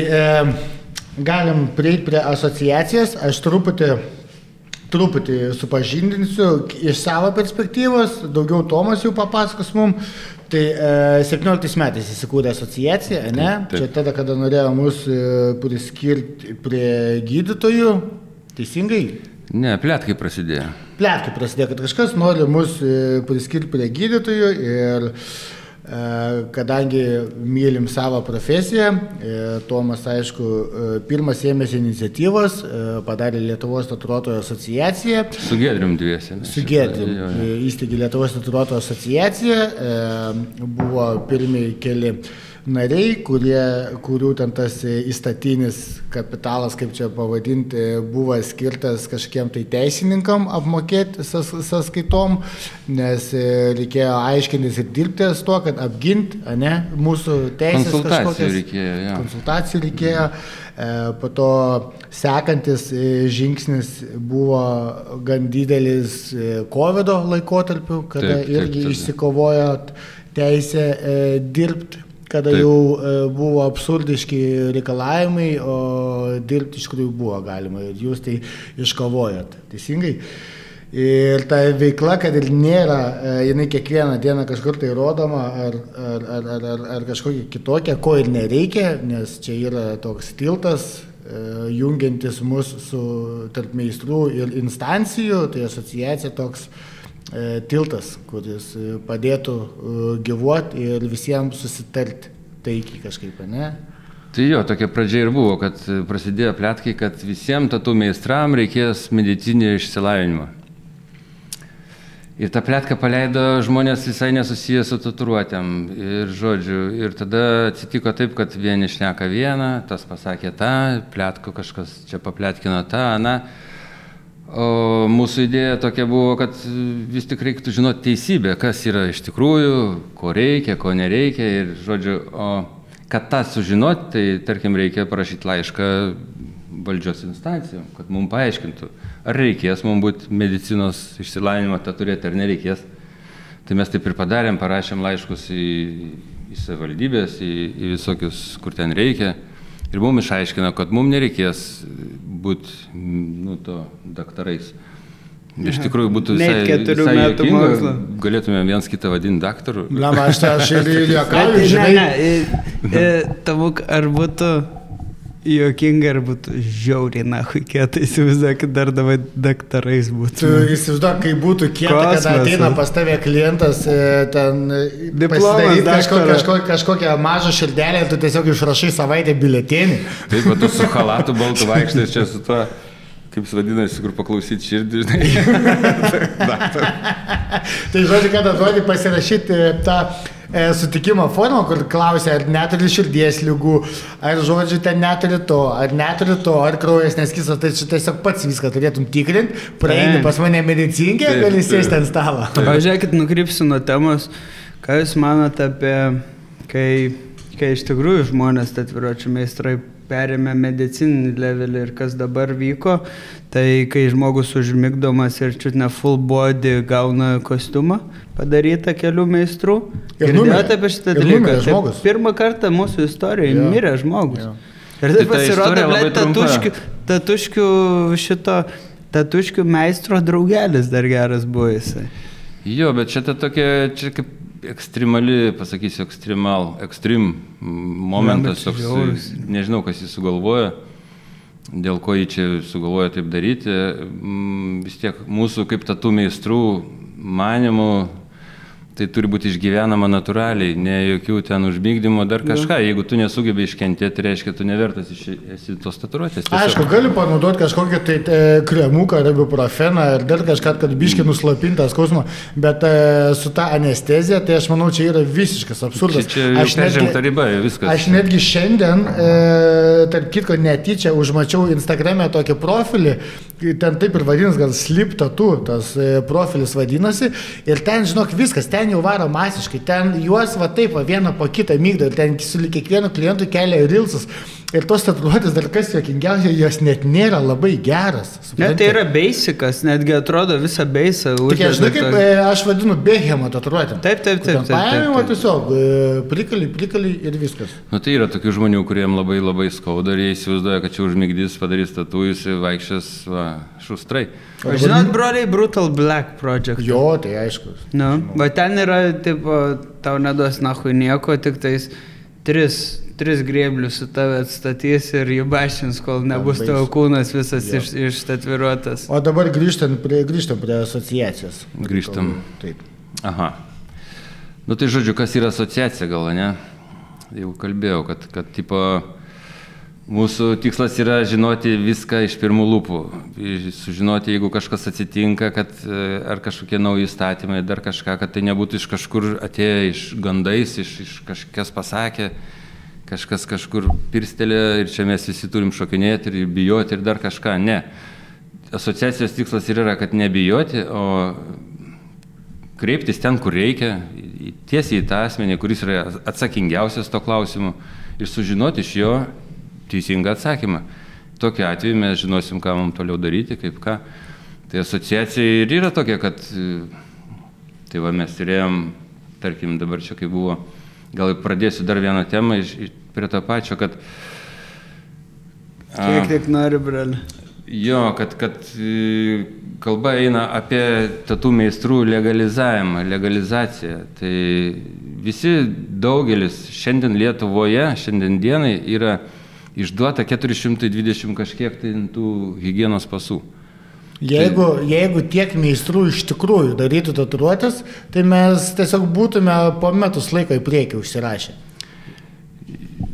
Speaker 2: Galim prieiti prie asociacijos, aš truputį supažindinsiu iš savo perspektyvos, daugiau Tomas jau papasakos mums. Tai 17 metais įsikūrė asociacija, ne?
Speaker 3: Taip.
Speaker 2: Čia tada, kada norėjo mus priskirti prie gydytojų, teisingai?
Speaker 3: Ne, pletkai prasidėjo.
Speaker 2: Kad kažkas nori mus priskirti prie gydytojų ir... Kadangi mylim savo profesiją, Tomas, aišku, pirmas ėmėsi iniciatyvos, padarė Lietuvos tatuiruotojų asociaciją.
Speaker 3: Su Giedrium dviese.
Speaker 2: Įsteigė Lietuvos tatuiruotojų asociaciją, buvo pirmieji keli nariai, kurių ten tas įstatinis kapitalas, kaip čia pavadinti, buvo skirtas kažkiem tai teisininkam apmokėti sąskaitom, nes reikėjo aiškintis ir dirbti su to, kad apginti, mūsų teisės kažkokias. Konsultacijų reikėjo. Po to sekantis žingsnis buvo gan didelis COVID laikotarpiu, kada irgi išsikovojo teisę dirbti, kada jau buvo absurdiški reikalavimai, o dirbti iš tikrųjų buvo galima ir jūs tai iškovojat. Teisingai? Ir ta veikla, kad ir nėra, jinai kiekvieną dieną kažkur tai rodoma ar kažkokia kitokia, ko ir nereikia, nes čia yra toks tiltas, jungiantis mus su tarp meistrų ir instancijų, tai asociacija toks tiltas, kuris padėtų gyvuoti ir visiems susitarti taikiai kažkaip, ne?
Speaker 3: Tai jo, tokia pradžia ir buvo, kad prasidėjo pletkai, kad visiems tatų meistram reikės medicinį išsilavinimą. Ir tą pletką paleido žmonės visai nesusiję su tatuiruotėm. Ir žodžiu, ir tada atsitiko taip, kad vieni šneka vieną, tas pasakė tą, pletko kažkas čia papletkino tą, na. O mūsų idėja tokia buvo, kad vis tik reiktų žinoti teisybę, kas yra iš tikrųjų, ko reikia, ko nereikia. Ir žodžiu, o kad tą sužinoti, tai tarkim reikia parašyti laišką valdžios instancijom, kad mums paaiškintų, ar reikės mums būti medicinos išsilavinimą tą turėti, ar nereikės. Tai mes taip ir padarėm, parašėm laiškus į savivaldybės, į visokius, kur ten reikia. Ir mums išaiškino, kad mums nereikės būti daktarais. Iš tikrųjų būtų
Speaker 1: Net 4 metų mokslo.
Speaker 3: Galėtume viens kitą vadinti daktaru.
Speaker 2: Lama, aš ir juokauju, žinai.
Speaker 1: Tavuk, ar būtų juokinga, ar būtų žiauriai nahui kieta, įsivaizduokit, dar davai daktarais būtų.
Speaker 2: Tu įsivaizduok, kai būtų kieta, kada ateina pas tavę klientas, ten pasidaryti kažkokią mažą širdelę ir tu tiesiog išrašai savaitę biletenį.
Speaker 3: Taip, tu su halatu baltu vaikštai čia su tuo, kaip jis vadinasi, kur paklausyti širdį, žinai.
Speaker 2: Tai žodžiu, kada duodi pasirašyti tą sutikimo formą, kur klausia, ar neturi širdies ligų, ar žodžiu, ten neturi to, ar kraujas neskystas, tai tiesiog pats viską turėtum tikrinti, praeini pas mane medicinkę, gali sėsti ant stalo.
Speaker 1: Pažiūrėkit, nukrypsiu nuo temos, ką jūs manote apie, kai iš tikrųjų žmonės dviračių meistrai perėmė medicininį levelį ir kas dabar vyko, tai kai žmogus užmigdomas ir čiut ne full body gauna kostiumą padarytą kelių meistrų.
Speaker 2: Ir
Speaker 1: girdėjote apie šitą dalyką? Pirmą kartą mūsų istorijoje mirė žmogus. Ir tai pasirodo, tatuškių meistro draugelis dar geras buvo jisai.
Speaker 3: Jo, bet čia kaip ekstremali, pasakysiu, ekstrem momentas, toks, nežinau, kas jis sugalvoja, dėl ko jį čia sugalvoja taip daryti. Vis tiek mūsų kaip tatų meistrų manimų, tai turi būti išgyvenama natūraliai, ne jokių ten užmygdymo, dar kažką. Jeigu tu nesugebi iškentėti, reiškia, tu nevertas esi tos tatuiruotės.
Speaker 2: Aišku, gali panaudoti kažkokį tai kremuką, ibuprofeną ir dar kažką, kad biškį nuslopinti tą skausmą, bet su ta anestezija, tai aš manau, čia yra visiškas absurdas.
Speaker 3: Čia peržengta riba, viskas.
Speaker 2: Aš netgi šiandien, tarp kitko, netyčia užmačiau Instagram'e tokį profilį, ten taip ir vadinasi, gal Sleep Tattoo, tas profilis vadinasi, ir ten, žinok, viskas, ten jau varo masiškai, ten juos va taip, va vieną po kitą mygdo, ir ten su kiekvienu klientu kelia rilsus. Ir tos tatuiruotės, dar kas juokingiausia, jos net nėra labai geras.
Speaker 1: Net tai yra basicas, netgi atrodo visą basą.
Speaker 2: Tik aš žinai, kaip aš vadinu Behemo tatuiruotėm.
Speaker 1: Taip.
Speaker 2: Paėmimo tiesiog, prikali ir viskas.
Speaker 3: Nu tai yra tokių žmonių, kuriem labai labai skauda ir jie įsivaizduoja, kad čia užmigdys, padarys tatuijus ir vaikščias šustrai.
Speaker 1: O žinot, broliai, Brutal Black Project.
Speaker 2: Jo, tai aišku.
Speaker 1: Nu, bet ten yra, tipo, tau neduos nahui nieko, tik tais tris grėblius su tave atstatys ir jų bašins, kol nebus tavo kūnas visas ištatuiruotas.
Speaker 2: O dabar grįžtam prie asociacijos.
Speaker 3: Grįžtam.
Speaker 2: Taip.
Speaker 3: Aha. Nu tai žodžiu, kas yra asociacija gal, ne? Jau kalbėjau, kad tipo, mūsų tikslas yra žinoti viską iš pirmų lūpų. Sužinoti, jeigu kažkas atsitinka, ar kažkokie nauji įstatymai, dar kažką, kad tai nebūtų iš kažkur atėję iš gandais, iš kažkas pasakė, kažkas kažkur pirstelė ir čia mes visi turim šokinėti ir bijoti ir dar kažką. Ne. Asociacijos tikslas yra, kad nebijoti, o kreiptis ten, kur reikia, tiesiai į tą asmenį, kuris yra atsakingiausias to klausimu ir sužinoti iš jo teisingą atsakymą. Tokiu atveju mes žinosim, ką mums toliau daryti, kaip ką. Tai asociacija ir yra tokia, kad tai va mes turėjom, tarkim, dabar čia kaip buvo, gal pradėsiu dar vieną temą prie to pačio, kad...
Speaker 1: Kiek nori, brali.
Speaker 3: Jo, kad kalba eina apie tatų meistrų legalizavimą, legalizaciją. Tai visi daugelis šiandien Lietuvoje, šiandien dienai yra išduota 420 kažkiek tai tų higienos pasų.
Speaker 2: Jeigu tiek meistrų iš tikrųjų darytų tatuiruotės, tai mes tiesiog būtume po metus laiko į priekį užsirašę.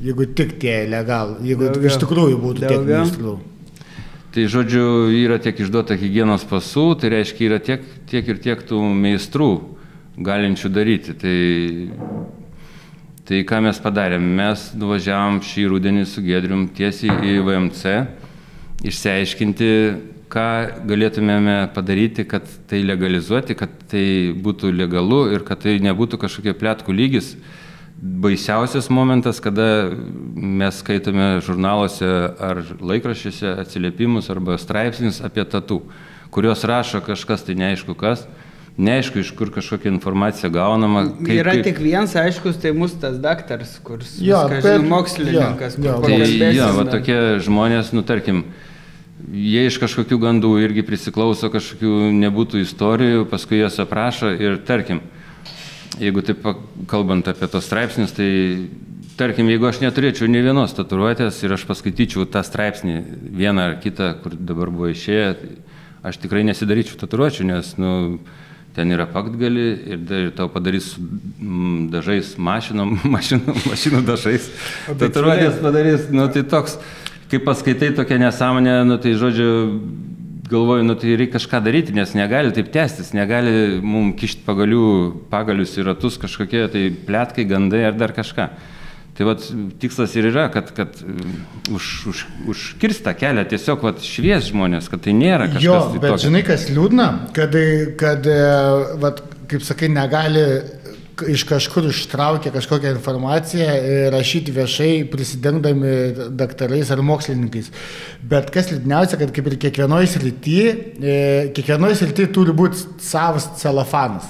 Speaker 2: Jeigu tik tie legal, jeigu iš tikrųjų būtų tiek meistrų.
Speaker 3: Tai žodžiu, yra tiek išduota higienos pasų, tai reiškia yra tiek ir tiek tų meistrų galinčių daryti. Tai ką mes padarėm? Mes nuvažiavom šį rudenį su Giedrium tiesiai į VMC, išsiaiškinti, ką galėtumėme padaryti, kad tai legalizuoti, kad tai būtų legalu ir kad tai nebūtų kažkokie pletkų lygis. Baisiausias momentas, kada mes skaitome žurnaluose ar laikraščiuose atsiliepimus arba straipsnius apie tatų, kurios rašo kažkas, tai neaišku kas, neaišku iš kur kažkokia informacija gaunama.
Speaker 1: Yra tik vienas aiškus, tai mūsų tas daktaras, kuris mokslininkas.
Speaker 3: Tai va tokie žmonės, nu tarkim, jie iš kažkokių gandų irgi prisiklauso kažkokių nebūtų istorijų, paskui jas aprašo ir tarkim, jeigu taip kalbant apie tos straipsnius, tai tarkim, jeigu aš neturėčiau nei vienos tatuiruotės ir aš paskaityčiau tą straipsnį vieną ar kitą, kur dabar buvo išėję, aš tikrai nesidaryčiau tatuiruočių, nes ten yra paktgali ir tau padarys dažais mašinų dažais. Tatuiruotės padarys, tai toks, kai paskaitai tokią nesąmonę, tai žodžiu, galvoju, tai reikia kažką daryti, nes negali taip tęstis, negali mums kišti pagalius į ratus kažkokie, tai pletkai, gandai ar dar kažką. Tai vat tikslas ir yra, kad užkirsta kelią, tiesiog švies žmonės, kad tai nėra kažkas.
Speaker 2: Jo, bet žinai, kas liūdna, kad kaip sakai, negali iš kažkur ištraukia kažkokią informaciją ir rašyti viešai, prisidengdami daktarais ar mokslininkais. Bet kas liūdniausia, kad kaip ir kiekvienoje srityje turi būti savas celofanas,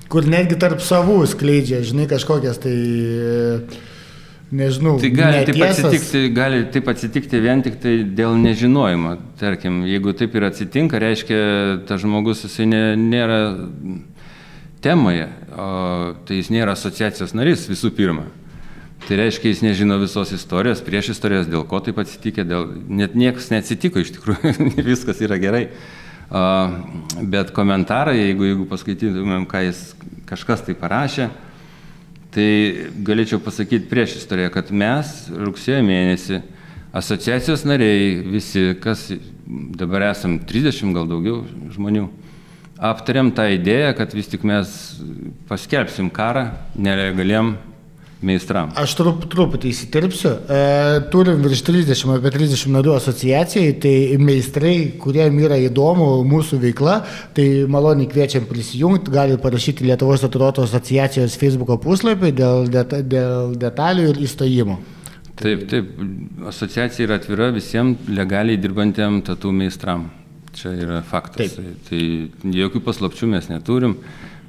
Speaker 2: kur netgi tarp savų skleidžia, žinai, kažkokias tai, nežinau,
Speaker 3: tai gali taip atsitikti vien tik tai dėl nežinojimo. Tarkim, jeigu taip ir atsitinka, reiškia, tas žmogus jisai nėra temoje, tai jis nėra asociacijos narys visų pirma. Tai reiškia, jis nežino visos istorijos, prieš istorijos, dėl ko taip atsitikė, net niekas neatsitiko iš tikrųjų, viskas yra gerai. Bet komentarai, jeigu paskaitytumėm, ką kažkas tai parašė, tai galėčiau pasakyti prieš istoriją, kad mes rugsėjo mėnesį asociacijos nariai, visi, kas dabar esam 30 gal daugiau žmonių, aptarėm tą idėją, kad vis tik mes paskelbsim karą nelegaliem meistram.
Speaker 2: Aš truputį įsiterpsiu. Turim virš 30 narių asociacijai, tai meistrai, kuriem yra įdomu mūsų veikla, tai maloniai kviečiam prisijungti, gali parašyti Lietuvos tatuiruotojų asociacijos Facebook'o puslapį dėl detalių ir įstojimo.
Speaker 3: Taip, asociacija yra atvira visiems legaliai dirbantiem tatų meistram. Čia yra faktas. Tai jokių paslapčių mes neturim,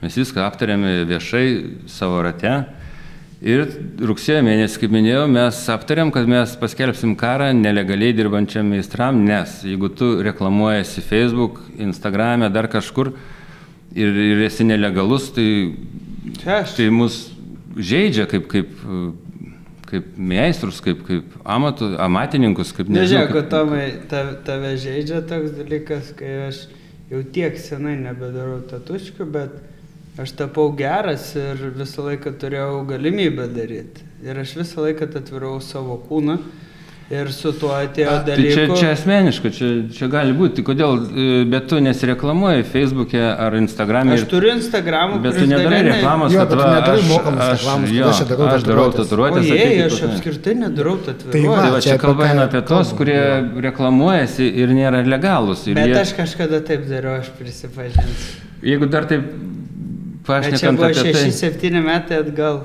Speaker 3: mes viską aptarėme viešai savo rate. Ir rugsėjo mėnesį, kaip minėjau, mes aptarėm, kad mes paskelbsim karą nelegaliai dirbančiam meistram, nes jeigu tu reklamuojasi Facebook, Instagram'e, dar kažkur ir esi nelegalus, tai mus žaidžia kaip meistrus, kaip amatininkus, kaip
Speaker 1: nežinau. Nežiūrėk, Tomai, tave žaidžia toks dalykas, kai aš jau tiek senai nebedarau tatuškių, bet aš tapau geras ir visą laiką turėjau galimybę daryti. Ir aš visą laiką atvirau savo kūną ir su tuo atėjo dalyku.
Speaker 3: Tai čia asmeniška, čia gali būti. Kodėl, bet tu nesireklamuoji Facebook'e ar Instagram'e.
Speaker 1: Aš turiu Instagram'ą,
Speaker 3: bet tu nedarai reklamos,
Speaker 2: kad
Speaker 3: aš darau tatuiruotės.
Speaker 1: Aš apskritai nedarau tatuiruotės.
Speaker 3: Tai va, čia kalba eina apie tos, kurie reklamuojasi ir nėra legalūs.
Speaker 1: Bet aš kažkada taip dariau, aš prisipažinsiu.
Speaker 3: Jeigu dar taip
Speaker 1: pašnekant apie tai... Čia buvo 6-7 metai atgal.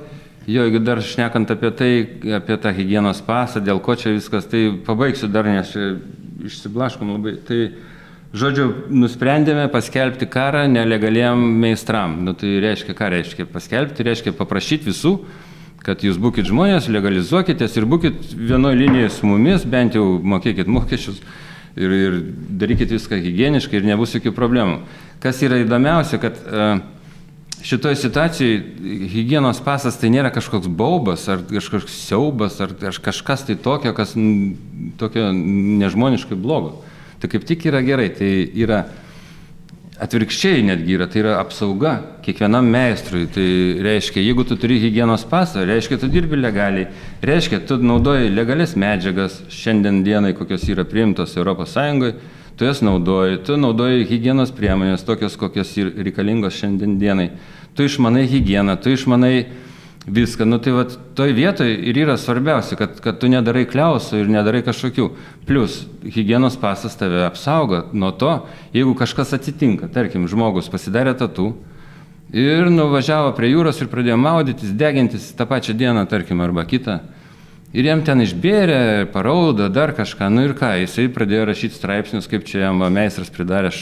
Speaker 3: Jo, jeigu dar šnekant apie tai, apie tą higienos pasą, dėl ko čia viskas, tai pabaigsiu dar, nes čia išsiblaškom labai. Tai, žodžiu, nusprendėme paskelbti karą nelegaliem meistram. Tai reiškia, ką reiškia paskelbti? Reiškia paprašyti visų, kad jūs būkit žmonės, legalizuokitės ir būkit vienoje linijoje su mumis, bent jau mokėkit mokesčius ir darykit viską higieniškai ir nebus jokių problemų. Kas yra įdomiausia, kad šitoje situacijoje higienos pasas tai nėra kažkoks baubas, ar kažkoks siaubas, ar kažkas tai tokio, kas tokio nežmoniškai blogo. Tai kaip tik yra gerai, tai yra atvirkščiai netgi yra, tai yra apsauga kiekvienam meistrui. Tai reiškia, jeigu tu turi higienos pasą, reiškia, tu dirbi legaliai, reiškia, tu naudoji legalias medžiagas šiandien dienai, kokios yra priimtos Europos Sąjungoje, tu jas naudoji higienos priemonės, tokios, kokios reikalingos šiandien dienai. Tu išmanai higieną, tu išmanai viską. Tai vat, toj vietoj ir yra svarbiausia, kad tu nedarai kliausų ir nedarai kažkokių. Plus, higienos pasas tave apsaugo nuo to, jeigu kažkas atsitinka. Tarkim, žmogus pasidarė tatų ir nuvažiavo prie jūros ir pradėjo maudytis, degintis tą pačią dieną, tarkim, arba kitą. Ir jam ten išbėrė, paraudo, dar kažką, ir ką, jisai pradėjo rašyti straipsnius, kaip čia jam meistras pridarė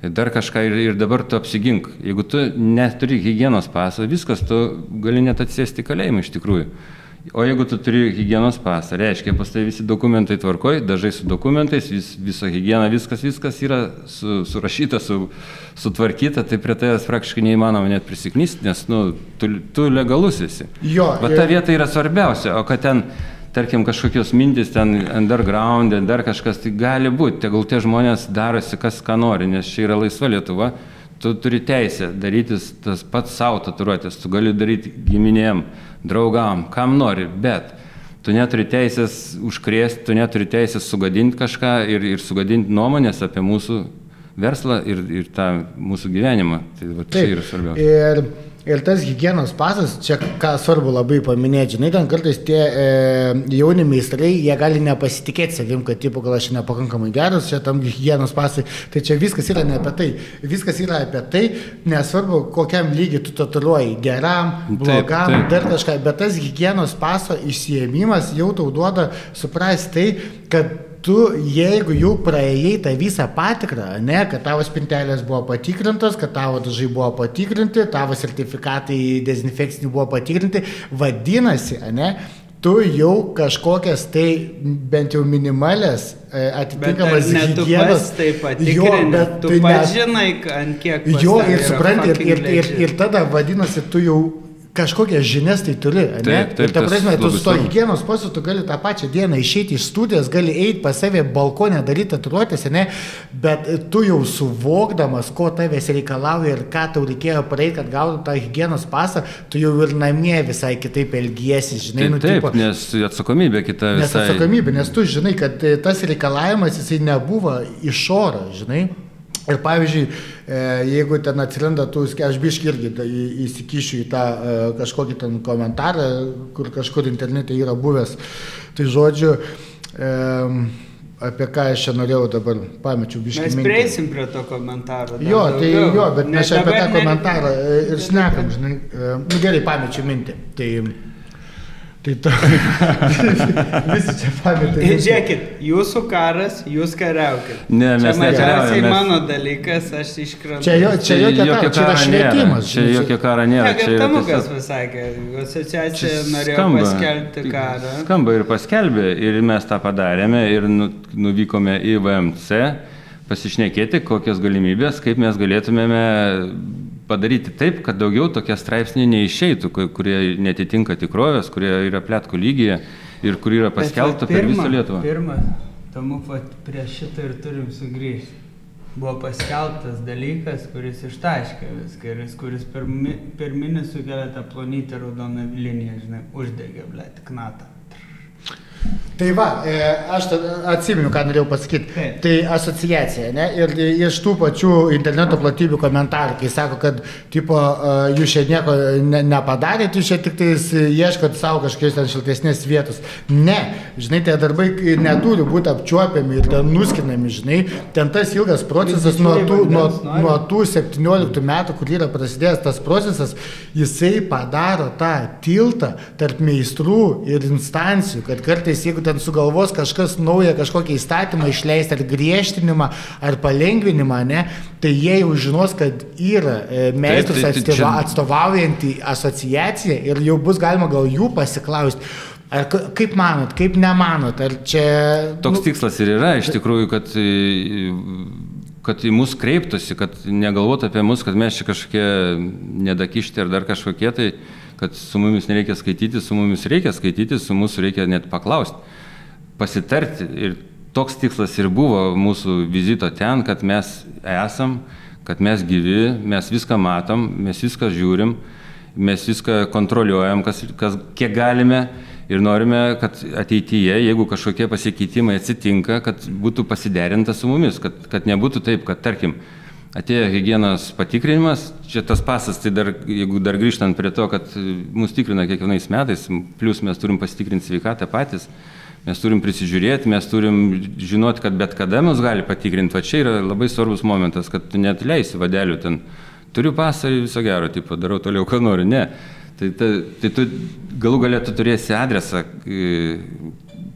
Speaker 3: dar kažką ir dabar tu apsigink. Jeigu tu neturi higienos paso, viskas, tu gali net atsėsti į kalėjimą iš tikrųjų. O jeigu tu turi higienos pasą, reiškia, pas tai visi dokumentai tvarkoj, dažai su dokumentais, viso higiena, viskas yra surašyta, sutvarkyta, tai prie tavęs praktiškai neįmanoma net prisiknysti, nes tu legalus esi. Bet ta vieta yra svarbiausia, o kad ten, tarkim, kažkokios mintis ten underground, dar kažkas, tai gali būti, tegul tie žmonės darosi kas ką nori, nes čia yra laisva Lietuva. Tu turi teisę darytis tas pats savo tatuiruotės, tu gali daryti giminėm, draugam, kam nori, bet tu neturi teisės užkrėsti, tu neturi teisės sugadinti kažką ir sugadinti nuomonės apie mūsų verslą ir tą mūsų gyvenimą. Tai va, čia yra svarbiausia.
Speaker 2: Ir tas higienos pasas, čia ką svarbu labai paminėti, žinai, ten kartais tie jauni meistrai, jie gali nepasitikėti savim, kad tipo, gal aš nepakankamai geras, čia tam higienos pasai, tai čia viskas yra ne apie tai. Viskas yra apie tai, nesvarbu, kokiam lygiai tu tatuiruoji, geram, blogam, dar kažką, bet tas higienos paso išsiėmimas jau tau duoda suprasti tai, kad tu, jeigu jau praėjai tą visą patikrą, ne, kad tavo spintelės buvo patikrintos, kad tavo dažai buvo patikrinti, tavo sertifikatai dezinfekciniai buvo patikrinti, vadinasi, ne, tu jau kažkokias tai bent jau minimalės atitinkamas higienos.
Speaker 1: Tai patikrinė, tu pažinai, ant kiek pas
Speaker 2: jo, ir supranti, ir tada vadinasi, tu jau kažkokias žinias tai turi, ne? Ir ta prasme, tu su to higienos pasu, tu gali tą pačią dieną išeiti iš studijos, gali eiti pas save balkonę daryti tatuiruotės, ne? Bet tu jau suvokdamas, ko tavęs reikalauja ir ką tau reikėjo praeiti, kad gautum tą higienos pasą, tu jau ir namie visai kitaip elgiesi, žinai.
Speaker 3: Taip, nes atsakomybė kita visai.
Speaker 2: Nes atsakomybė, nes tu žinai, kad tas reikalavimas jisai nebuvo iš oro, žinai. Ir pavyzdžiui, jeigu ten atsiranda, aš biškį irgi įsikišiu į tą kažkokį ten komentarą, kur kažkur internete yra buvęs, tai žodžiu, apie ką aš čia norėjau dabar, pamečiau biškį mintį.
Speaker 1: Mes prieisim prie to komentaro.
Speaker 2: Bet mes čia apie tą komentarą ir šnekam, žinai, gerai, pamečiau mintį. Visi čia pametė.
Speaker 1: Žiūrėkit, jūsų karas, jūs kariaukit.
Speaker 3: Ne, mes
Speaker 1: nekariaujame. Čia mano dalykas, aš iškrantu.
Speaker 2: Čia jokia kara nėra.
Speaker 3: Čia jokia kara nėra.
Speaker 1: Kaip Tamukas pasakė, asociacija norėjo paskelbti karą.
Speaker 3: Skamba ir paskelbė, ir mes tą padarėme, ir nuvykome į VMC pasišnekėti, kokios galimybės, kaip mes galėtumėme padaryti taip, kad daugiau tokie straipsniai neišeitų, kurie netitinka tikrovės, kurie yra pletkų lygyje ir kur yra paskelbta per visą Lietuvą.
Speaker 1: Pirma, Tamuk, prie šitą ir turim sugrįžti. Buvo paskelbtas dalykas, kuris ištaškė viską ir kuris pirminis sukelia tą plonytę raudoną liniją, žinai, uždegė, knatą.
Speaker 2: Tai va, aš atsimenu, ką norėjau pasakyti. Tai asociacija, ne? Ir iš tų pačių interneto platybių komentarų, kai sako, kad tipo, jūs čia nieko nepadarėte, jūs čia tik tais ieškot savo kažkokios ten šiltesnės vietos. Ne, žinai, tie darbai neturi būti apčiuopiami ir ten nuskinami, žinai. Ten tas ilgas procesas nuo tų 17 metų, kur yra prasidėjęs tas procesas, jisai padaro tą tiltą tarp meistrų ir instancijų, kad kartais, jeigu ten sugalvos kažkas naują, kažkokį įstatymą išleisti ar griežtinimą, ar palengvinimą, ne, tai jie jau žinos, kad yra meistrus atstovaujantį asociaciją ir jau bus galima gal jų pasiklausti. Ar kaip manot, kaip nemanot, ar čia...
Speaker 3: Toks tikslas ir yra, iš tikrųjų, kad į mus kreiptųsi, kad negalvotų apie mus, kad mes čia kažkokie nedakišti ar dar kažkokie, tai kad su mumis nereikia skaityti, su mumis reikia skaityti, su mūsų reikia net paklausti, pasitarti. Ir toks tikslas ir buvo mūsų vizito ten, kad mes esam, kad mes gyvi, mes viską matom, mes viską žiūrim, mes viską kontroliuojam, kiek galime ir norime, kad ateityje, jeigu kažkokie pasikeitimai atsitinka, kad būtų pasiderinta su mumis, kad nebūtų taip, kad tarkim, atėjo higienos patikrinimas, čia tas pasas, tai dar, jeigu dar grįžtant prie to, kad mus tikrina kiekvienais metais, plus mes turim pasitikrinti sveikatą patys, mes turim prisižiūrėti, mes turim žinoti, kad bet kada mus gali patikrinti, va čia yra labai svarbus momentas, kad tu net leisi vadelių ten, turiu pasą ir viso gero, tipo, darau toliau, ką noriu, ne. Tai tu galų galę tu turėsi adresą,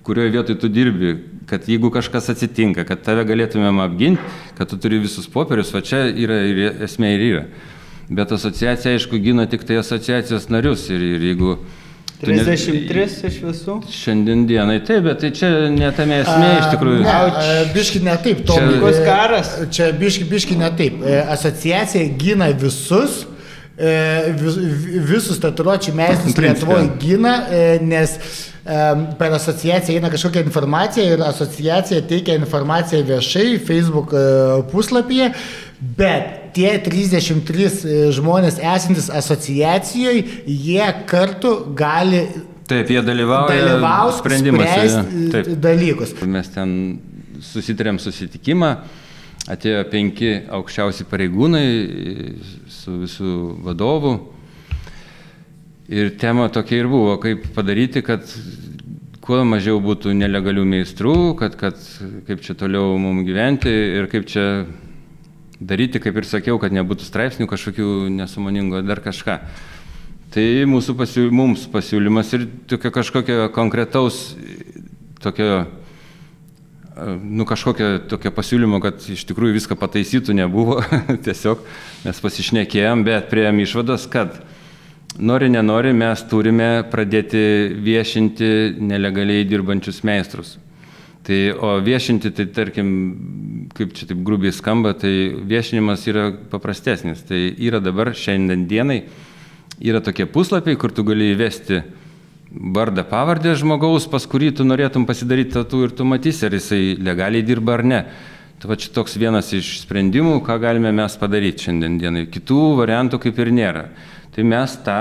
Speaker 3: kurioje vietoj tu dirbi, kad jeigu kažkas atsitinka, kad tave galėtumėm apginti, kad tu turi visus popierius, va čia yra ir esmė ir yra. Bet asociacija, aišku, gina tik tai asociacijos narius ir jeigu
Speaker 1: 33 iš visų?
Speaker 3: Šiandien dienai taip, bet tai čia ne tame esmė iš tikrųjų.
Speaker 2: Biški ne taip,
Speaker 1: Tomas karas.
Speaker 2: Čia biški ne taip. Asociacija gina visus tatuiruočių meistrus Lietuvoje gina, nes per asociaciją eina kažkokia informacija ir asociacija teikia informaciją viešai Facebook puslapyje, bet tie 33 žmonės esantis asociacijoje, jie kartu gali
Speaker 3: taip, jie dalyvauja sprendimuose
Speaker 2: dalykus.
Speaker 3: Mes ten susitarėm susitikimą, atėjo 5 aukščiausi pareigūnai su visų vadovų ir tema tokia ir buvo, kaip padaryti, kad kuo mažiau būtų nelegalių meistrų, kad kaip čia toliau mums gyventi ir kaip čia daryti, kaip ir sakiau, kad nebūtų straipsnių kažkokių nesąmoningo dar kažką. Tai mums pasiūlymas ir kažkokio konkretaus tokio kažkokio tokio pasiūlymo, kad iš tikrųjų viską pataisytų nebuvo, tiesiog mes pasišnekėjom, bet priėjom išvados, kad nori, nenori, mes turime pradėti viešinti nelegaliai dirbančius meistrus. Tai, o viešinti, tai tarkim, kaip čia taip grubiai skamba, tai viešinimas yra paprastesnis. Tai yra dabar šiandien dienai, yra tokie puslapiai, kur tu gali įvesti vardą, pavardę žmogaus, pas kurį tu norėtum pasidaryti tatų ir tu matysi, ar jisai legaliai dirba ar ne. Tai čia toks vienas iš sprendimų, ką galime mes padaryti šiandien dienai. Kitų variantų kaip ir nėra. Tai mes tą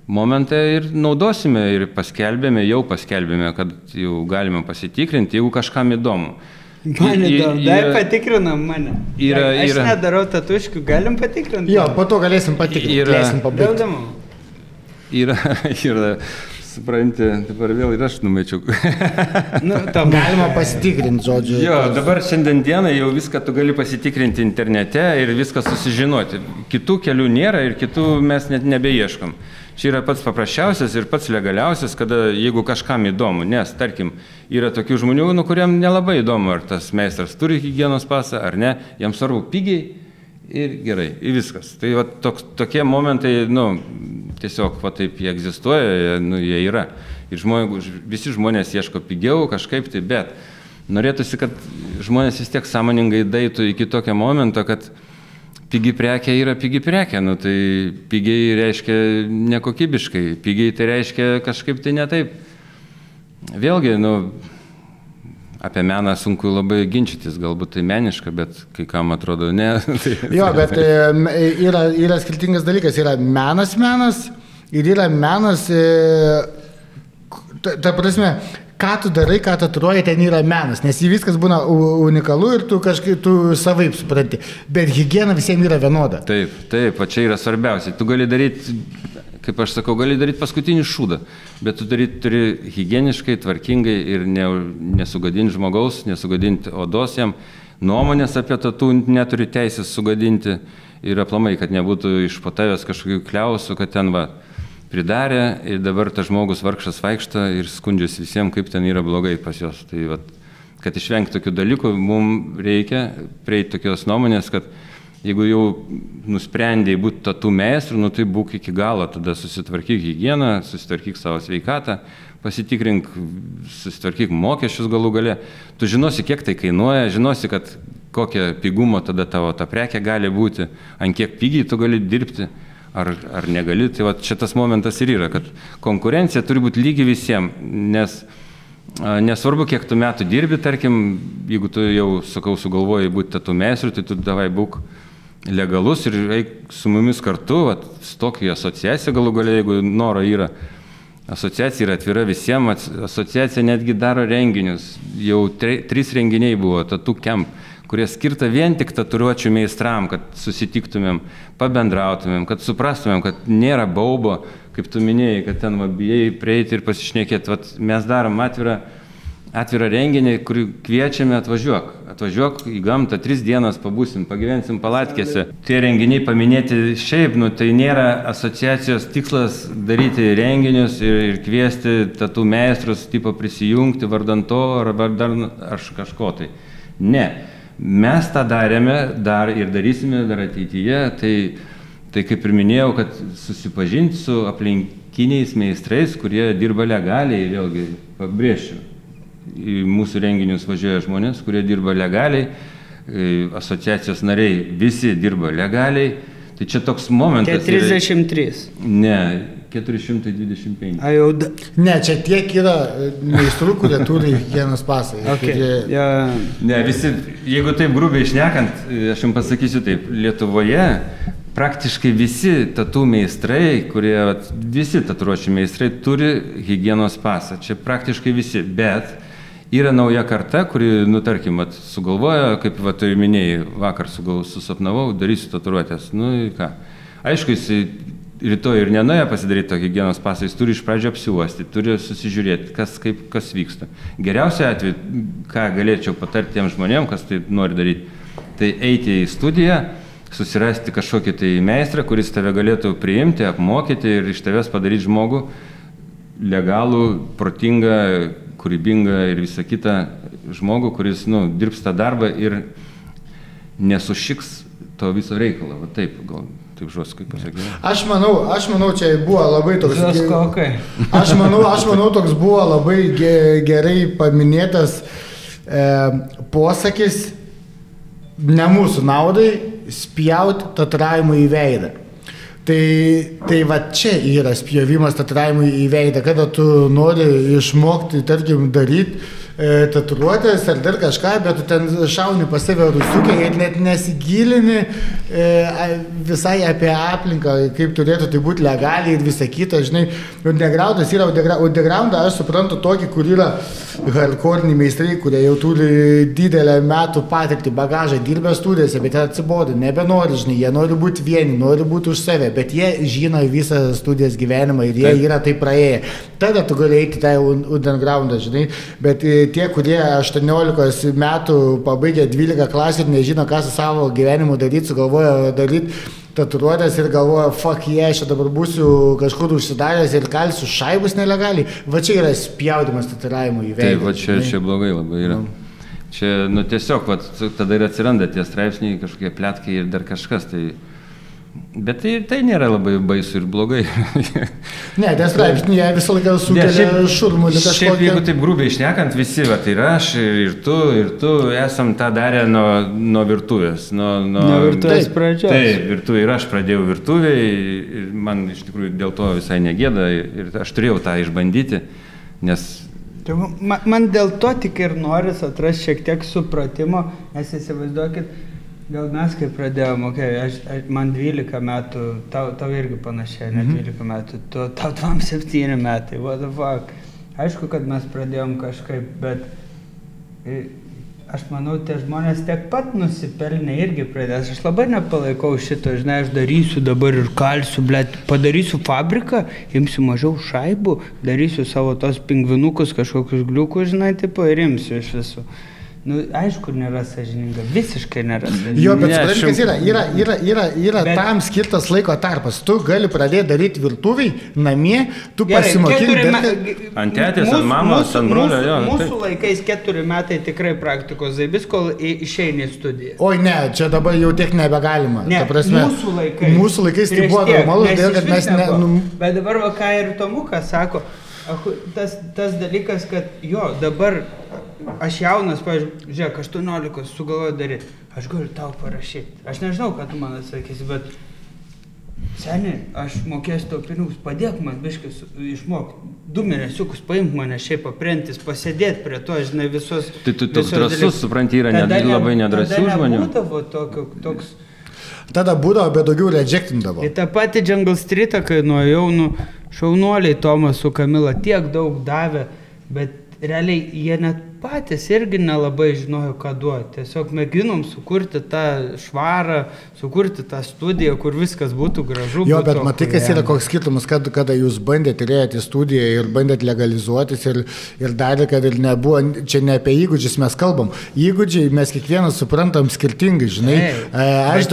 Speaker 3: momentą ir naudosime ir jau paskelbėme, kad jau galime pasitikrinti, jeigu kažkam įdomu.
Speaker 1: Man įdomu, dar patikrinam mane. Aš nedarau tatuškių, galim patikrinti?
Speaker 2: Jo, po to galėsim patikrinti, galėsim pabaigti.
Speaker 3: Yra, supranti, dabar vėl ir aš numečiau.
Speaker 2: Galima pasitikrinti, žodžiu.
Speaker 3: Jo, dabar šiandien dieną jau viską tu gali pasitikrinti internete ir viską susižinoti. Kitų kelių nėra ir kitų mes net nebeieškom. Čia yra pats paprasčiausias ir pats legaliausias, kada jeigu kažkam įdomu, nes, tarkim, yra tokių žmonių, kuriem nelabai įdomu, ar tas meistras turi higienos pasą ar ne, jam svarbu pigiai ir gerai, ir viskas. Tai tokie momentai, tiesiog taip jie egzistuoja, jie yra. Ir visi žmonės ieško pigiau kažkaip tai, bet norėtųsi, kad žmonės vis tiek sąmoningai daitų iki tokio momento, kad pigi prekė yra pigi prekė, tai pigiai reiškia nekokybiškai, pigiai tai reiškia kažkaip tai ne taip. Vėlgi, apie meną sunku labai ginčytis, galbūt tai meniška, bet kai kam atrodo ne.
Speaker 2: Jo, bet yra skirtingas dalykas, yra menas ir yra menas, ta prasme, ką tu darai, ką tatuiruoji, ten yra menas, nes jį viskas būna unikalu ir tu kažkaip savaip supranti, bet higiena visiems yra vienoda.
Speaker 3: Taip, čia yra svarbiausia. Tu gali daryti, kaip aš sakau, gali daryti paskutinį šūdą, bet tu turi higieniškai, tvarkingai ir nesugadinti žmogaus, nesugadinti odos jam, nuomonės apie tatų neturi teisės sugadinti ir aplamai, kad nebūtų iš po tavęs kažkokių kliausų, kad ten pridarė ir dabar tas žmogus vargšas vaikšta ir skundžiasi visiems, kaip ten yra blogai pas juos. Tai kad išvengti tokių dalykų, mums reikia prieiti tokios nuomonės, kad jeigu jau nusprendėjai būti tatų meistrų, tai būk iki galo, tada susitvarkyk higieną, susitvarkyk savo sveikatą, pasitikrink, susitvarkyk mokesčius galų gale. Tu žinosi, kiek tai kainuoja, žinosi, kad kokią pigumo tada tavo ta prekė gali būti, ant kiek pigiai tu gali dirbti. Ar negali, tai šitas momentas ir yra, kad konkurencija turi būti lygi visiems, nes nesvarbu, kiek tu metų dirbi, tarkim, jeigu tu jau, sakau, sugalvojai būti tatų meistrų, tai tu davai būk legalus ir eik su mumis kartu, stok į asociaciją galų gale, jeigu noro yra. Asociacija yra atvira visiems, asociacija netgi daro renginius, jau 3 renginiai buvo, tatų camp, kurie skirta vien tik tatuiruočių meistram, kad susitiktumėm, pabendrautumėm, kad suprastumėm, kad nėra baubo, kaip tu minėjai, kad ten bijai prieiti ir pasišnekėti. Mes darom atvirą renginį, kurį kviečiame atvažiuok į gamtą, 3 dienas pabūsim, pagyvensim palatkėse. Tie renginiai paminėti šiaip, tai nėra asociacijos tikslas daryti renginius ir kviesti tatų meistrus, tipo prisijungti vardant to ar kažko tai. Ne. Mes tą darėme ir darysime dar ateityje, tai kaip ir minėjau, kad susipažinti su šiuolaikiniais meistrais, kurie dirba legaliai, vėlgi pabrėšiu. Į mūsų renginius važiuoja žmonės, kurie dirba legaliai, asociacijos nariai visi dirba legaliai. Tai čia toks momentas.
Speaker 1: 33.
Speaker 3: Ne, 425.
Speaker 2: Ne, čia tiek yra meistrų, kurie turi higienos pasą.
Speaker 3: Ne, visi, jeigu taip grubiai šnekant, aš jums pasakysiu taip, Lietuvoje praktiškai visi tatų meistrai, visi tatuiruočių meistrai turi higienos pasą. Čia praktiškai visi, bet yra nauja karta, kuri, tarkim, sugalvoja, kaip tu minėjai, vakar susapnavau, darysiu tatuiruotės. Ką? Aišku, jis rytoj ir nenuoja pasidaryti to higienos pasą, jis turi iš pradžio apsiuosti, turi susižiūrėti, kas vyksta. Geriausia atveju, ką galėčiau patarti tiem žmonėm, kas tai nori daryti, tai eiti į studiją, susirasti kažkokį tai meistrą, kuris tave galėtų priimti, apmokyti ir iš tavęs padaryti žmogų legalų, protingą, kūrybingą ir visą kitą žmogų, kuris dirbs tą darbą ir nesušiks to viso reikalo. Taip, gal taip žoskai pasakyti.
Speaker 2: Aš manau, čia buvo labai toks... Aš manau, toks buvo labai gerai paminėtas posakis, ne mūsų naudai, spjauti tatuiravimui į veidą. Tai va čia yra spjovimas tatuiravimui į veidą, kada tu nori išmokti, tarkim, daryti tatuiruotės ar dar kažką, bet tu ten šauni pas save rusiukę ir net nesigilini visai apie aplinką, kaip turėtų tai būti legaliai ir visą kitą, žinai. Undergroundas yra undergroundą, aš suprantu tokį, kur yra hardcore meistrai, kurie jau turi didelę metų patirtį, bagažą, dirbę studijose, bet jie atsibodo, nebenori, žinai, jie nori būti vieni, nori būti už save, bet jie žino visą studijos gyvenimą ir jie yra tai praėję. Tada tu gali eiti tą undergroundą, žinai, bet tie, kurie 18 metų pabaigė 12 klasę ir nežino, ką su savo gyvenimu daryti, sugalvoja daryti tatuiruotės ir galvoja, fuck yeah, aš dabar būsiu kažkur užsidaręs ir kalsiu šaibus nelegaliai. Va čia yra spjaudimas tatuiravimui į veidą.
Speaker 3: Taip, va čia blogai labai yra. Čia, tiesiog, tada ir atsiranda tie straipsniai, kažkokie pletkai ir dar kažkas. Bet tai nėra labai baisu ir blogai.
Speaker 2: Ne, tie straipsniai visą laiką sukelia šurmulį kažkokį.
Speaker 3: Šiaip, jeigu taip grubiai šnekant, visi, ir aš, ir tu esam tą darę nuo virtuvės.
Speaker 1: Nuo virtuvės pradžios.
Speaker 3: Taip, virtuvė ir aš pradėjau virtuvėje ir man iš tikrųjų dėl to visai negėda ir aš turėjau tą išbandyti, nes...
Speaker 1: Man dėl to tik ir noris atrasti šiek tiek supratimo, nes įsivaizduokit, gal mes kai pradėjom, man 12 metų, tau irgi panašiai, ne 12 metų, tau 27 metai, what the fuck. Aišku, kad mes pradėjom kažkaip, bet aš manau, tie žmonės tiek pat nusipelnė irgi pradės. Aš labai nepalaikau šito, žinai, aš darysiu dabar ir kalsiu, padarysiu fabriką, imsiu mažiau šaibų, darysiu savo tos pingvinukus, kažkokius gliukus, žinai, tipo, ir imsiu iš visų. Aišku, nėra sąžininga, visiškai nėra sąžininga.
Speaker 2: Jo, bet supranti, yra tam skirtas laiko tarpas. Tu gali pradėti daryti virtuviai, namie, tu pasimokinti.
Speaker 3: Ant tėtės, ant mamos, ant brolio, jo.
Speaker 1: Mūsų laikais 4 metai tikrai praktikos zaibis, kol išeini į studiją.
Speaker 2: Oi, ne, čia dabar jau tiek nebegalima.
Speaker 1: Ne,
Speaker 2: mūsų laikais tai buvo normalu, kad mes ne...
Speaker 1: Bet dabar, ką ir Tomukas sako, tas dalykas, kad jo, dabar aš jaunas, pavyzdžiui, žiūrėk, 18 sugalvoju daryti, aš galiu tau parašyti. Aš nežinau, ką tu man atsakysi, bet seni, aš mokėsiu tau pinigus, padėk man biškai išmok, 2 mėnesiukus paimk mane šiaip aprentis, pasėdėti prie to, žinai, visos...
Speaker 3: Tai tu toks drasus, supranti, yra labai nedrasių žmonių.
Speaker 1: Tada nebūdavo toks...
Speaker 2: Tada būdavo, bet daugiau rejectindavo.
Speaker 1: Į tą patį Jungle Streetą, kai nuėjau, šaunuoliai Tomas su Kamila tiek daug davė, bet realiai jie net patys irgi nelabai žinojo, ką duoti. Tiesiog mėginom sukurti tą švarą, sukurti tą studiją, kur viskas būtų gražu.
Speaker 2: Jo, bet matai, kas yra koks skirtumas, kada jūs bandėte turėti studiją ir bandėte legalizuotis ir darė, kad ir nebuvo, čia ne apie įgūdžius mes kalbam. Įgūdžiai mes kiekvienas suprantam skirtingai, žinai. Aš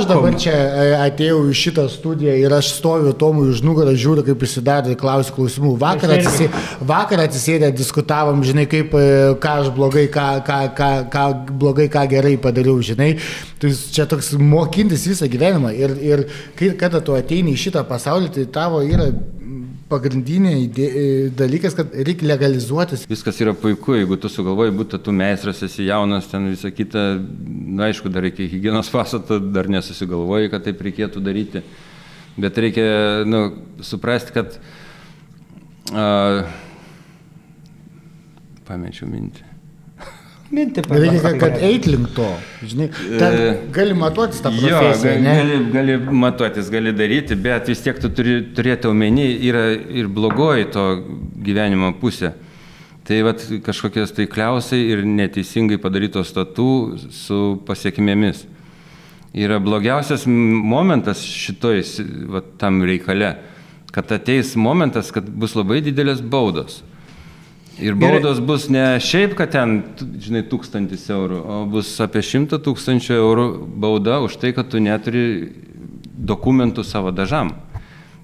Speaker 2: dabar čia atėjau į šitą studiją ir aš stoviu Tomui už nugarą, žiūriu, kaip jis darė, klausiu klausimų. Vakar atsisėdę diskutavom, žinai, ką aš blogai, ką blogai, ką gerai padariau, žinai. Tai čia toks mokintis visą gyvenimą ir kada tu ateini į šitą pasaulį, tai tavo yra pagrindiniai dalykas, kad reikia legalizuotis.
Speaker 3: Viskas yra puiku, jeigu tu sugalvoji būti tu meistras, esi jaunas, ten visą kitą, na aišku, dar reikia higienos paso, dar nesusigalvoji, kad taip reikėtų daryti. Bet reikia suprasti, kad pamečiau mintį.
Speaker 2: Reikia, kad eit link to, žinai, gali matuotis tą profesiją,
Speaker 3: ne? Gali matuotis, gali daryti, bet vis tiek tu turi turėti omeny, yra ir blogoji to gyvenimo pusė. Tai vat kažkokios tai kliausai ir neteisingai padarytos tatų su pasiekmėmis. Yra blogiausias momentas šitoj tam reikale, kad ateis momentas, kad bus labai didelės baudos. Ir baudos bus ne šiaip, kad ten, žinai, 1000 eurų, o bus apie 100 000 eurų bauda už tai, kad tu neturi dokumentų savo dažam.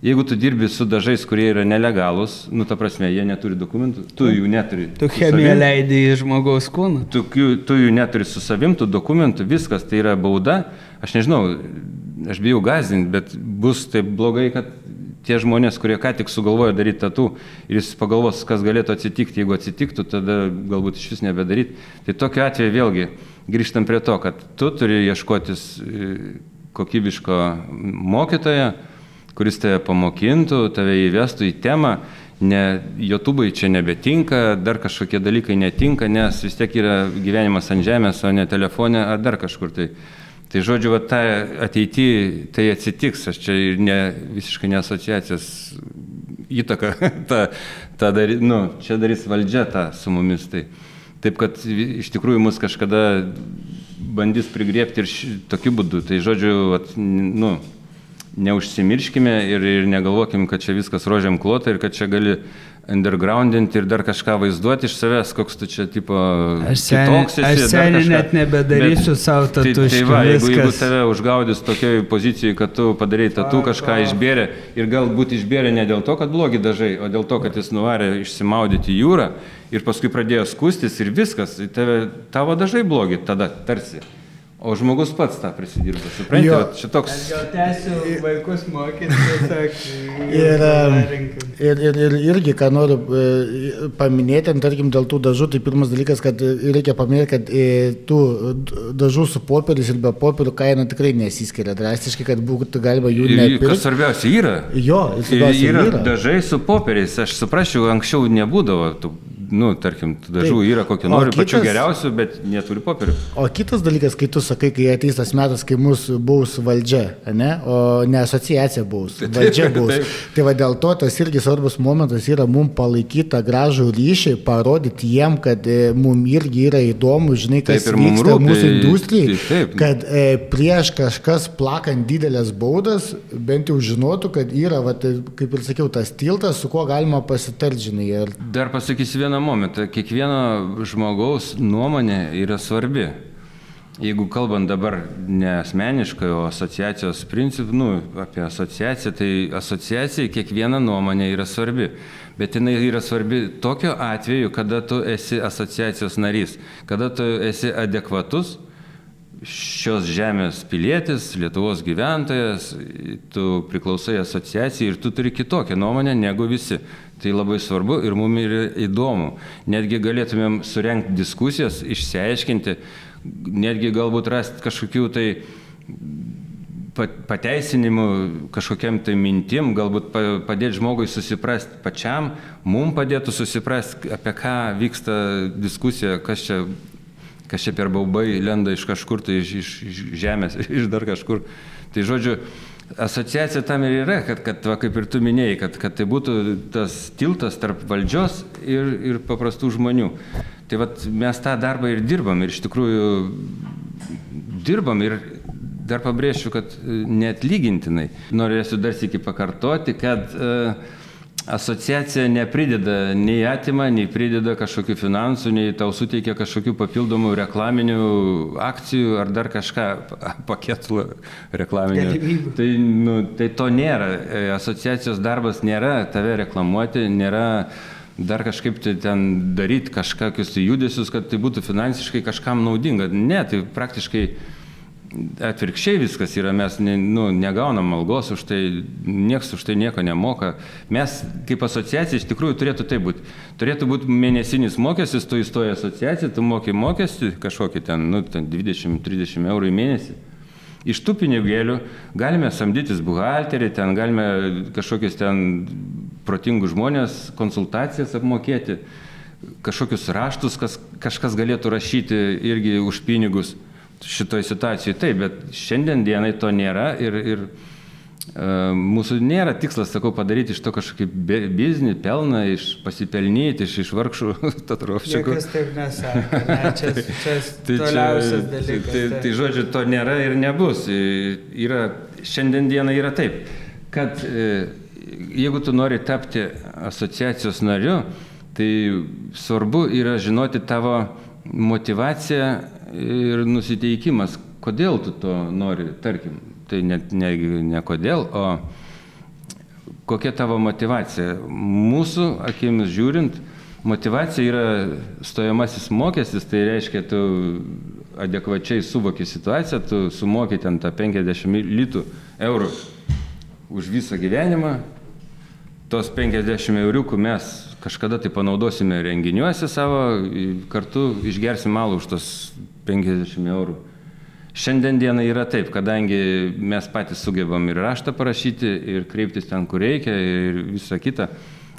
Speaker 3: Jeigu tu dirbi su dažais, kurie yra nelegalūs, ta prasme, jie neturi dokumentų, tu jų neturi.
Speaker 1: Tu chemiją leidai į žmogaus kūną.
Speaker 3: Tu jų neturi su savim, tų dokumentų, viskas, tai yra bauda. Aš nežinau, aš bijau gąsdinti, bet bus taip blogai, kad tie žmonės, kurie ką tik sugalvojo daryti tatų ir jis pagalvos, kas galėtų atsitikti, jeigu atsitiktų, tada galbūt iš vis nebedaryti. Tai tokiu atveju vėlgi grįžtam prie to, kad tu turi ieškotis kokybiško mokytojo, kuris tave pamokintų, tave įvestų į temą, ne YouTube'ai čia nebetinka, dar kažkokie dalykai netinka, nes vis tiek yra gyvenimas ant žemės, o ne telefone ar dar kažkur tai. Tai žodžiu, ta ateityje tai atsitiks, aš čia visiškai ne asociacijos įtaka, čia darys valdžia tą su mumis. Taip, kad iš tikrųjų mus kažkada bandys prigriebti ir tokiu būdu. Tai žodžiu, neužsimirškime ir negalvokim, kad čia viskas rožėm klota ir kad čia gali undergroundinti ir dar kažką vaizduoti iš savęs, koks tu čia tipo kitoks esi.
Speaker 1: Aš seniai net nebedarysiu savo tatuškių.
Speaker 3: Tai va, jeigu tave užgaudys tokioj pozicijai, kad tu padarėjai tatų, kažką išbėrė ir galbūt išbėrė ne dėl to, kad blogi dažai, o dėl to, kad jis nuvarė išsimaudyti jūrą ir paskui pradėjo skustis ir viskas, tavo dažai blogi tada tarsi. O žmogus pats tą prisidirba, suprantate? Šitoks...
Speaker 1: Aš gal tęsiu vaikus mokyti, tiesiog...
Speaker 2: Ir irgi, ką noriu paminėti, tarkim, dėl tų dažų, tai pirmas dalykas, kad reikia paminėti, kad tų dažų su popieriais ir be popierių kaina tikrai nesiskiria drastiškai, kad būtų galima jų nepirkti.
Speaker 3: Kas svarbiausia yra?
Speaker 2: Jo, svarbiausia yra.
Speaker 3: Dažai su popieriais, aš suprasčiau, anksčiau nebūdavo tų. Tarkim, dažų yra kokie nori, pačių geriausių, bet neturi popierių.
Speaker 2: O kitas dalykas, kai tu sakai, kai ateis tas metas, kai mūsų baus valdžia, ne? O ne asociacija baus, valdžia baus. Tai va dėl to tas irgi svarbus momentas yra mums palaikyti tą gražų ryšį, parodyti jiem, kad mums irgi yra įdomu, žinai, kas vyksta mūsų industrijai, kad prieš kažkas plakant didelės baudas, bent jau žinotų, kad yra, va, kaip ir sakiau, tas tiltas, su kuo galima pasitarti, žinai.
Speaker 3: Dar pasakysiu vieną momentą, kiekvieno žmogaus nuomonė yra svarbi. Jeigu kalbant dabar ne asmeniškai, o asociacijos principų, apie asociaciją, tai asociacijai kiekviena nuomonė yra svarbi. Bet jinai yra svarbi tokiu atveju, kada tu esi asociacijos narys, kada tu esi adekvatus šios žemės pilietis, Lietuvos gyventojas, tu priklausai asociacijai ir tu turi kitokią nuomonę negu visi. Tai labai svarbu ir mums yra įdomu. Netgi galėtumėm surengti diskusijas, išsiaiškinti, netgi galbūt rasti kažkokių tai pateisinimų, kažkokiam tai mintim, galbūt padėti žmogui susiprasti pačiam, mums padėtų susiprasti, apie ką vyksta diskusija, kas čia per baubai lenda iš kažkur, tai iš žemės, iš dar kažkur. Tai žodžiu, asociacija tam ir yra, kad va, kaip ir tu minėjai, kad tai būtų tas tiltas tarp valdžios ir paprastų žmonių. Tai va, mes tą darbą ir dirbam, ir iš tikrųjų dirbam, ir dar pabrėšiu, kad neatlygintinai. Norėsiu dar sykį pakartoti, kad asociacija neprideda, nei atima, nei prideda kažkokių finansų, nei tau suteikia kažkokių papildomų reklaminių akcijų ar dar kažką, paketų reklaminių. Tai to nėra. Asociacijos darbas nėra tave reklamuoti, nėra dar kažkaip tai ten daryti kažkokius judesius, kad tai būtų finansiškai kažkam naudinga. Ne, tai praktiškai atvirkščiai viskas yra, mes negaunam algos už tai, nieks už tai nieko nemoka. Mes kaip asociacija iš tikrųjų turėtų tai būti. Turėtų būti mėnesinis mokestis, tu įstoji asociaciją, tu moki mokestį kažkokį ten 20-30 eurų į mėnesį. Iš tų pinigėlių galime samdytis buhalterį, ten galime kažkokius ten protingus žmonės, konsultacijas apmokėti, kažkokius raštus, kažkas galėtų rašyti irgi už pinigus. Šitoj situacijai taip, bet šiandien dienai to nėra ir mūsų nėra tikslas, sakau, padaryti iš to kažkokį biznį, pelną, pasipelnyti iš vargšų tatrovčiukų.
Speaker 1: Niekas taip nesako, čia toliausias dalykas.
Speaker 3: Tai žodžiu, to nėra ir nebus. Šiandien dienai yra taip, kad jeigu tu nori tapti asociacijos nariu, tai svarbu yra žinoti tavo motyvaciją ir nusiteikimas, kodėl tu to nori, tarkim. Tai ne kodėl, o kokia tavo motivacija. Mūsų akimis žiūrint, motivacija yra stojamasis mokestis, tai reiškia, tu adekvačiai suvoki situaciją, tu sumoki ten tą 50 eurų už visą gyvenimą. Tos 50 euriukų mes kažkada tai panaudosime renginiuose savo, kartu išgersim alų už tos 50 eurų. Šiandien dienai yra taip, kadangi mes patys sugebam ir raštą parašyti, ir kreiptis ten, kur reikia, ir visą kitą.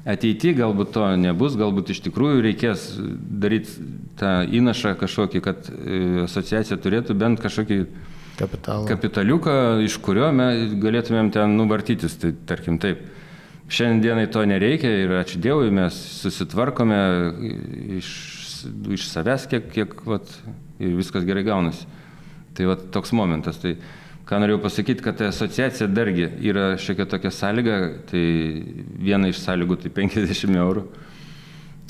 Speaker 3: Ateityje galbūt to nebus, galbūt iš tikrųjų reikės daryti tą įnašą kažkokį, kad asociacija turėtų bent kažkokį kapitaliuką, iš kurio mes galėtumėm ten nuvartytis, tai tarkim taip. Šiandien dienai to nereikia ir ačiū Dievui, mes susitvarkome iš savęs, kiek ir viskas gerai gaunasi. Tai toks momentas. Tai ką norėjau pasakyti, kad asociacija dargi yra šiokia tokia sąlyga, tai viena iš sąlygų tai 50 eurų,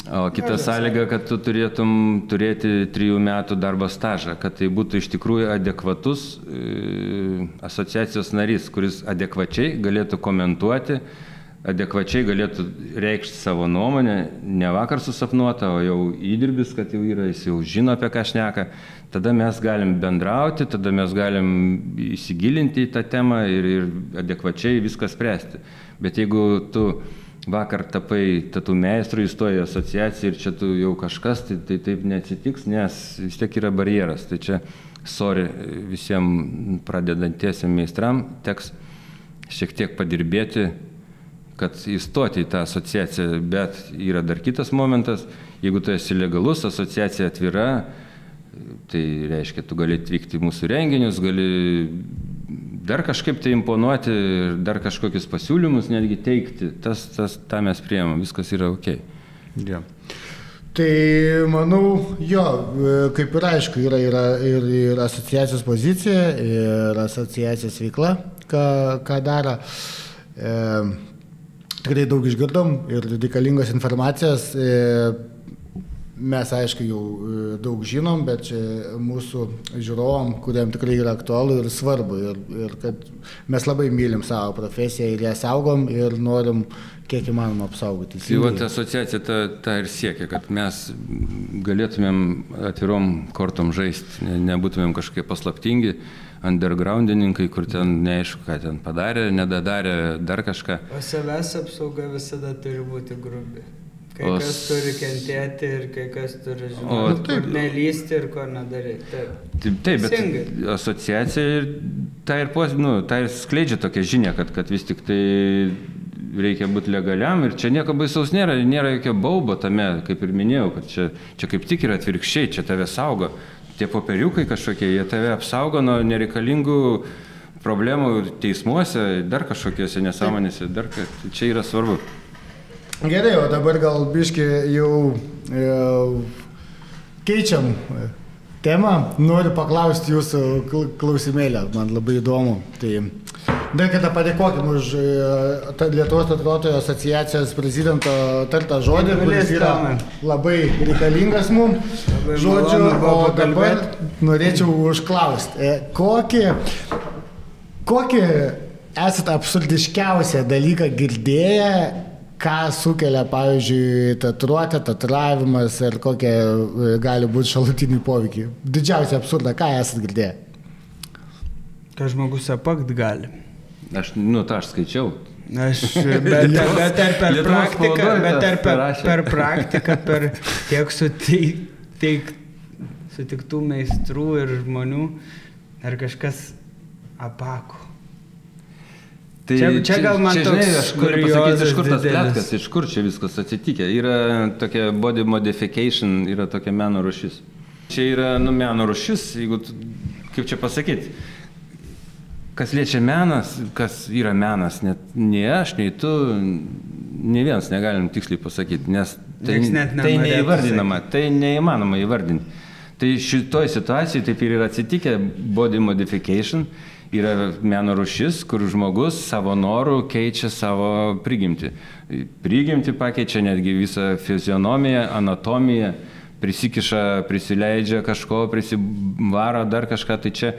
Speaker 3: o kita sąlyga, kad tu turėtum turėti 3 metų darbo stažą, kad tai būtų iš tikrųjų adekvatus asociacijos narys, kuris adekvačiai galėtų komentuoti, adekvačiai galėtų reikšti savo nuomonę, ne vakar susapnuota, o jau įdirbis, kad jau yra, jis jau žino, apie ką šneka. Tada mes galim bendrauti, tada mes galim įsigilinti į tą temą ir adekvačiai viską spręsti. Bet jeigu tu vakar tapai tatų meistrų, įstoji į asociaciją ir čia tu jau kažkas, tai taip neatsitiks, nes vis tiek yra barjeras. Tai čia, sorry, visiems pradedantiesiam meistram teks šiek tiek padirbėti, kad įstoti į tą asociaciją, bet yra dar kitas momentas, jeigu tu esi legalus, asociacija atvira, tai reiškia, tu gali atvykti į mūsų renginius, gali dar kažkaip tai imponuoti, dar kažkokius pasiūlymus netgi teikti, tą mes priėmam, viskas yra ok.
Speaker 2: Ja. Tai manau, jo, kaip ir aišku, yra ir asociacijos pozicija, ir asociacijos veikla, ką daro. Tikrai daug išgirdom ir reikalingos informacijos. Mes, aišku, jau daug žinom, bet čia mūsų žiūrovom, kuriem tikrai yra aktualu ir svarbu. Ir kad mes labai mylim savo profesiją ir ją saugom ir norim kiek įmanoma apsaugoti.
Speaker 3: Tai asociacija tą ir siekia, kad mes galėtumėm atvirom kortom žaisti, nebūtumėm kažkokie paslaptingi, undergroundininkai, kur ten neaišku, ką ten padarė, nedadarė, dar kažką. O
Speaker 1: savęs apsauga visada turi būti grubi. Kai kas turi kentėti ir kai kas turi žinoti, kur nelysti ir ko nedaryti.
Speaker 3: Taip, bet asociacija tą ir skleidžia tokią žinią, kad vis tik tai reikia būti legaliam ir čia nieko baisaus nėra jokio baubo tame, kaip ir minėjau, kad čia kaip tik yra atvirkščiai, čia tave saugo. Tie popieriukai kažkokie, jie tave apsaugo nuo nereikalingų problemų teismuose, dar kažkokiuose nesąmonėse, čia yra svarbu.
Speaker 2: Gerai, o dabar gal biškį jau keičiam temą. Noriu paklausti jūsų klausimėlę, man labai įdomu. Tai dar kartą padėkokim už Lietuvos tatuiruotojų asociacijos prezidento tartą žodį, kuris yra labai reikalingas mums. Žodžiu, o dabar norėčiau užklausti, kokį esate absurdiškiausią dalyką girdėję, ką sukelia, pavyzdžiui, tatuiruotė, tatuiravimas ir kokie gali būti šalutiniai poveikiai. Didžiausią absurdą, ką esate girdėję?
Speaker 1: Kad žmogus apakt gali.
Speaker 3: Aš skaičiau.
Speaker 1: Bet per praktiką, per tiek sutiktų meistrų ir žmonių, ar kažkas apako.
Speaker 3: Tai čia gal man toks kuriozas iš kur tas pletkas, iš kur čia viskas atsitikę. Yra tokia body modification, yra tokia meno rūšis. Čia yra meno rūšis, jeigu, kaip čia pasakyti, kas liečia menas, kas yra menas, net nei aš, nei tu, nei vienas negalim tiksliai pasakyti, nes tai neįvardinama, tai neįmanoma įvardinti. Tai šitoj situacijai taip ir yra atsitikę body modification. Yra meno rūšis, kur žmogus savo norų keičia savo prigimtį. Prigimtį pakeičia netgi visą fizionomiją, anatomiją, prisikiša, prisileidžia kažko, prisivaro dar kažką, tai čia.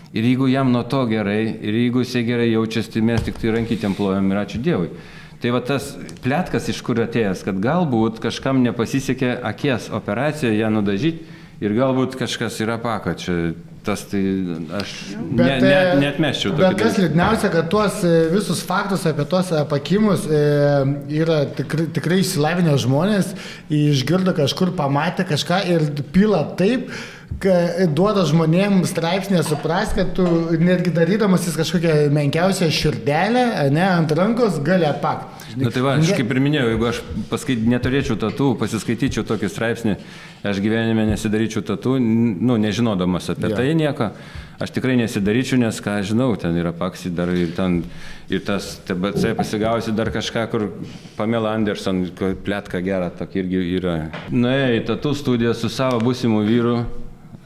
Speaker 3: Ir jeigu jam nuo to gerai, ir jeigu jisai gerai jaučiasi, mes tik tai rankytėm plojam ir ačiū Dievui. Tai va tas pletkas iš kur atėjęs, kad galbūt kažkam nepasisekė akies operaciją, ją nudažyti ir galbūt kažkas yra paka čia. Tas tai aš net mesčiau.
Speaker 2: Bet kas liūdniausia, kad tuos visus faktus apie tuos apakimus yra tikrai išsilavinę žmonės, išgirdo kažkur, pamatė kažką ir pila taip, kad duoda žmonėms straipsnę suprast, kad tu netgi darydamas kažkokią menkiausią širdelę, ant rankos gali apakti.
Speaker 3: Na tai va, aš kaip ir minėjau, jeigu aš neturėčiau tatų, pasiskaityčiau tokį straipsnį, aš gyvenime nesidaryčiau tatų, nežinodamas apie tai nieko, aš tikrai nesidaryčiau, nes ką žinau, ten yra paksi dar ir tas TBC pasigausi dar kažką, kur Pamela Anderson, pletka gera, tokia irgi yra. Nuėjo į tatų studiją su savo būsimu vyru,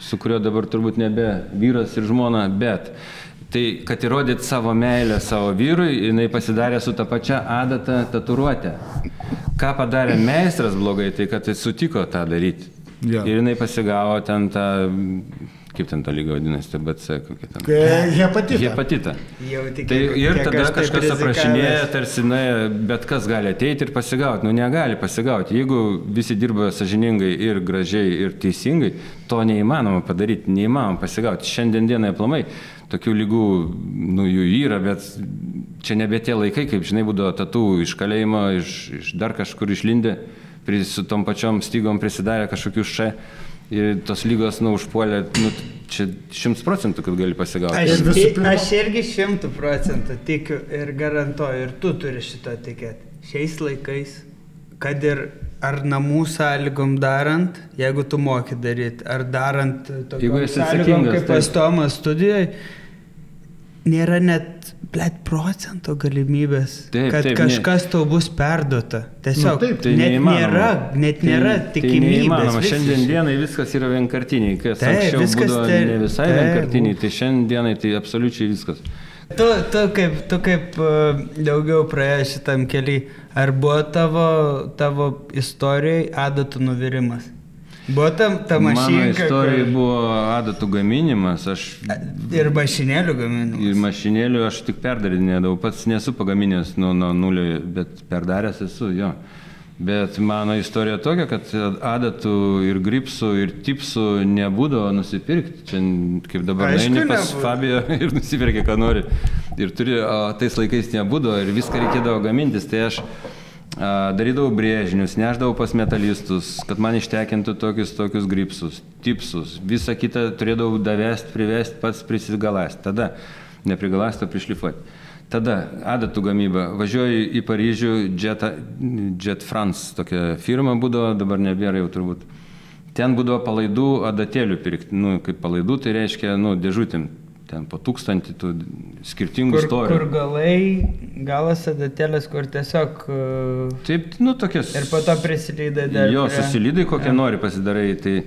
Speaker 3: su kurio dabar turbūt nebe vyras ir žmona, bet tai, kad įrodyt savo meilę savo vyrui, jinai pasidarė su ta pačia adata tatuiruotė. Ką padarė meistras blogai, tai kad jis sutiko tą daryti. Ja. Ir jinai pasigavo ten tą, kaip ten ta lyga vadinasi, TBC, kokia ten. Hepatitą. Tai ir tada kažkas aprašinėja, tarsi, bet kas gali ateiti ir pasigauti. Negali pasigauti. Jeigu visi dirba sąžiningai ir gražiai ir teisingai, to neįmanoma padaryti, neįmanoma pasigauti. Šiandien dienai aplamai tokių lygų, jų yra, bet čia nebe tie laikai, kaip žinai, būdavo tatų iš kalėjimo, iš dar kažkur išlindė, su tom pačiom stygom prisidarė kažkokių ir tos lygos, užpuolė, čia 100% kad gali pasigauti.
Speaker 1: Aš irgi 100% tikiu ir garantuoju, ir tu turi šito tikėti. Šiais laikais, kad ir ar namų sąlygom darant, jeigu tu moki daryti, ar darant tokiom sąlygom kaip pas Tomas studijoje, nėra net procento galimybės, kad kažkas tau bus perduota. Tiesiog net nėra tikimybės.
Speaker 3: Neįmanoma. Šiandien dienai viskas yra vienkartiniai. Kas anksčiau būdavo ne visai vienkartiniai, tai šiandien dienai tai absoliučiai viskas.
Speaker 1: Tu kaip daugiau praėjęs šitam keliui, ar buvo tavo istorijai adatų nuvirimas? Buvo ta mašinka?
Speaker 3: Mano istorijai buvo adatų gaminimas.
Speaker 1: Ir mašinėlių gaminimas?
Speaker 3: Ir mašinėlių aš tik perdarinėdavau. Pats nesu pagaminęs nuo nulio, bet perdaręs esu, jo. Bet mano istorija tokia, kad adatų ir gripsų ir tipsų nebūdavo nusipirkti. Čia kaip dabar eini pas Fabiją ir nusipirki, ką nori. Ir tais laikais nebūdavo ir viską reikėdavo gamintis. Tai aš darydavau brėžinius, neždavau pas metalistus, kad man ištekintų tokius gripsus, tipsus. Visą kitą turėdavau davesti, privesti, pats prisigalasti. Tada neprigalasti, o prišlifuoti. Tada adatų gamyba. Važiuoju į Paryžių, Jet France, tokia firma būdavo, dabar nebėra jau turbūt. Ten būdavo palaidų adatėlių pirkti. Kaip palaidų, tai reiškia, dėžutėm. Ten po 1000 tų skirtingų storių.
Speaker 1: Kur galas adatėlės, kur tiesiog...
Speaker 3: Taip, tokios...
Speaker 1: Ir po to prisilydai dar...
Speaker 3: Jo, susilydai kokią nori pasidarai, tai...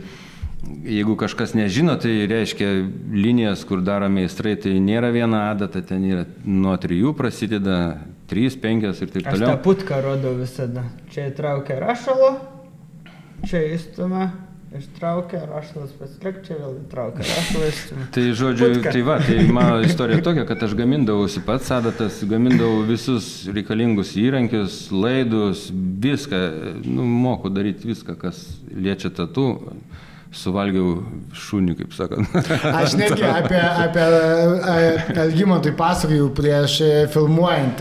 Speaker 3: Jeigu kažkas nežino, tai reiškia linijas, kur daro meistrai, tai nėra viena adata, ten yra nuo 3 prasideda, 3, 5 ir taip toliau.
Speaker 1: Aš tą putką rodau visada. Čia įtraukia rašalo, čia įstumia, ištraukia, rašalas pasilik, čia vėl įtraukia rašalą, įstumia.
Speaker 3: Tai žodžiu, tai mano istorija tokia, kad aš gamindavausi pats adatas, gamindavau visus reikalingus įrankius, laidus, viską, moku daryti viską, kas liečia tatų. suvalgiau šunį, kaip sakant.
Speaker 2: Aš netgi apie Algimantui pasakojau prieš filmuojant,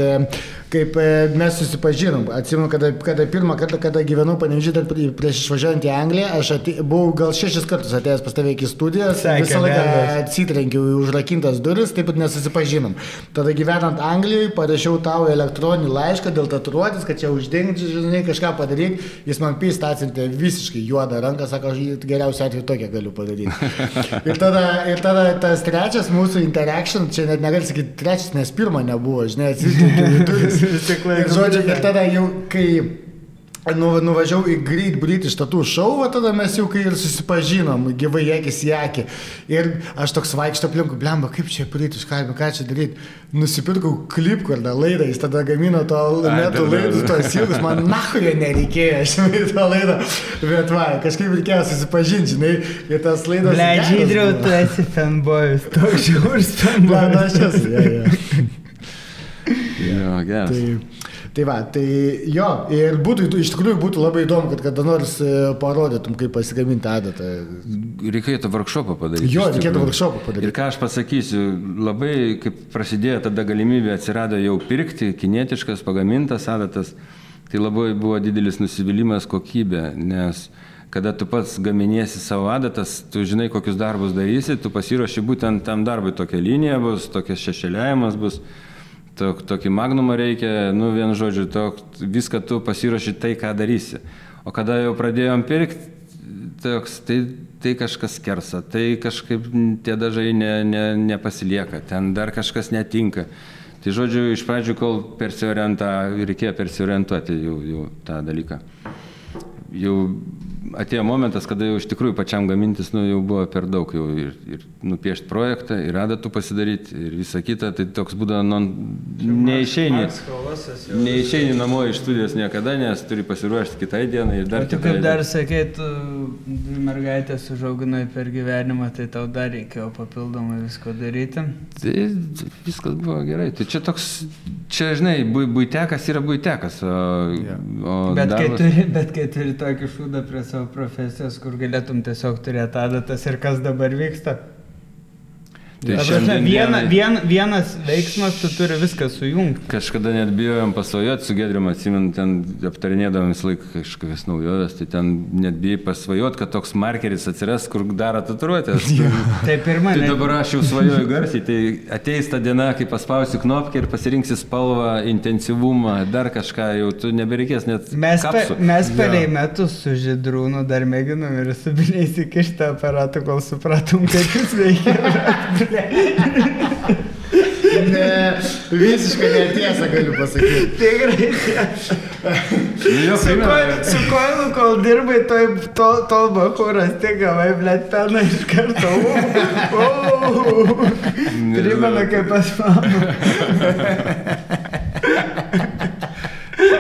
Speaker 2: kaip mes susipažinom. Atsimenu, kada pirmą kartą, kada gyvenau Panevėžyje, dar prieš išvažiuojant į Angliją, aš buvau gal 6 kartus atėjęs pas tave iki studijos, visą laiką atsitrenkiau į užrakintas duris, taip pat nesusipažinom. Tada gyvenant Anglijoje, parašiau tau elektroninį laišką dėl tatuiruotės, kad čia uždengti, žinai, kažką padaryti. Jis man pys atsiuntė visiškai juodą ranką, sako, aš geriausiu atveju tokią galiu padaryti. Ir tada tas trečias mūsų interaction, čia net negali sakyti trečias, nes pirmo nebuvo, žinai, atsitrenkiau į duris. Ir žodžiu, ir tada jau, kai nuvažiavau į Great British Tattoo Show, tada mes jau kai ir susipažinom, gyvai akis į akį. Ir aš toks vaikštau aplinkui, blemba, kaip čia British, ką čia daryti. Nusipirkau klipkordą laidą, jis tada gamino to metų laidus, tos ilgus, man nacho jo nereikėjo, aš žinai, to laidą. Bet va, kažkaip reikėjo susipažinti, žinai, ir tas laidas...
Speaker 1: Ble, Žydriau, tu esi fanboyus, toks žiūrs fanboyus.
Speaker 2: Ble, aš esu,
Speaker 3: Jo, geras.
Speaker 2: Tai va, tai jo, ir iš tikrųjų būtų labai įdomu, kad kada nors parodytum, kaip pasigaminti adatą.
Speaker 3: Reikėtų workshopą padaryti.
Speaker 2: Jo, reikėtų workshopą padaryti.
Speaker 3: Ir ką aš pasakysiu, labai, kaip prasidėjo tada galimybė, atsirado jau pirkti kinietiškas, pagamintas adatas, tai labai buvo didelis nusivylimas kokybė, nes kada tu pats gaminiesi savo adatas, tu žinai, kokius darbus darysi, tu pasiruoši būtent tam darbui, tokia linija bus, tokias šešėliavimas bus. Tokį magnumą reikia, vienu žodžiu, viską tu pasiruoši tai, ką darysi. O kada jau pradėjom pirkti, tai kažkas kersa, tai kažkaip tie dažai nepasilieka, ten dar kažkas netinka. Tai žodžiu, iš pradžių, kol reikėjo persiorientuoti jau tą dalyką. Jau atėjo momentas, kada jau iš tikrųjų pačiam gamintis, jau buvo per daug, jau ir nupiešti projektą, ir adatų pasidaryti, ir visą kitą, tai toks būdavo, neišeini namo iš studijos niekada, nes turi pasiruošti kitai dienai ir dar
Speaker 1: kitai. O tu kaip dar sakei, tu mergaitės užauginai per gyvenimą, tai tau dar reikėjo papildomai visko daryti?
Speaker 3: Tai viskas buvo gerai, tai čia toks, žinai, buitekas yra buitekas,
Speaker 1: Bet kai turi tokį šūdą prie savo profesijos, kur galėtum tiesiog turėti adatas ir kas dabar vyksta. Tai vienas veiksmas, tu turi viską sujungti.
Speaker 3: Kažkada net bijojom pasvajoti su Gedrium, atsimenu, ten aptarinėdavom visą laiką kažkokias naujovės, tai ten net bijai pasvajoti, kad toks markeris atsiras, kur daro tatuiruotės.
Speaker 1: Tai pirma.
Speaker 3: Tai dabar aš jau svajoju garsiai, tai ateis ta diena, kai paspausi knopkę ir pasirinksi spalvą, intensyvumą, dar kažką, jau tu nebereikės net kapsų.
Speaker 1: Mes per metus su Žydrūnu dar mėginom ir su Biliai įsikišti aparatą, kol supratom, kaip jis veikia.
Speaker 2: Ne, visiškai netiesą galiu pasakyti.
Speaker 1: Tikrai tiesą. Su koilu, kol dirbai, tol bakūras tik gavai, blėt, peną iš karto. Primenu, kaip pas mamą.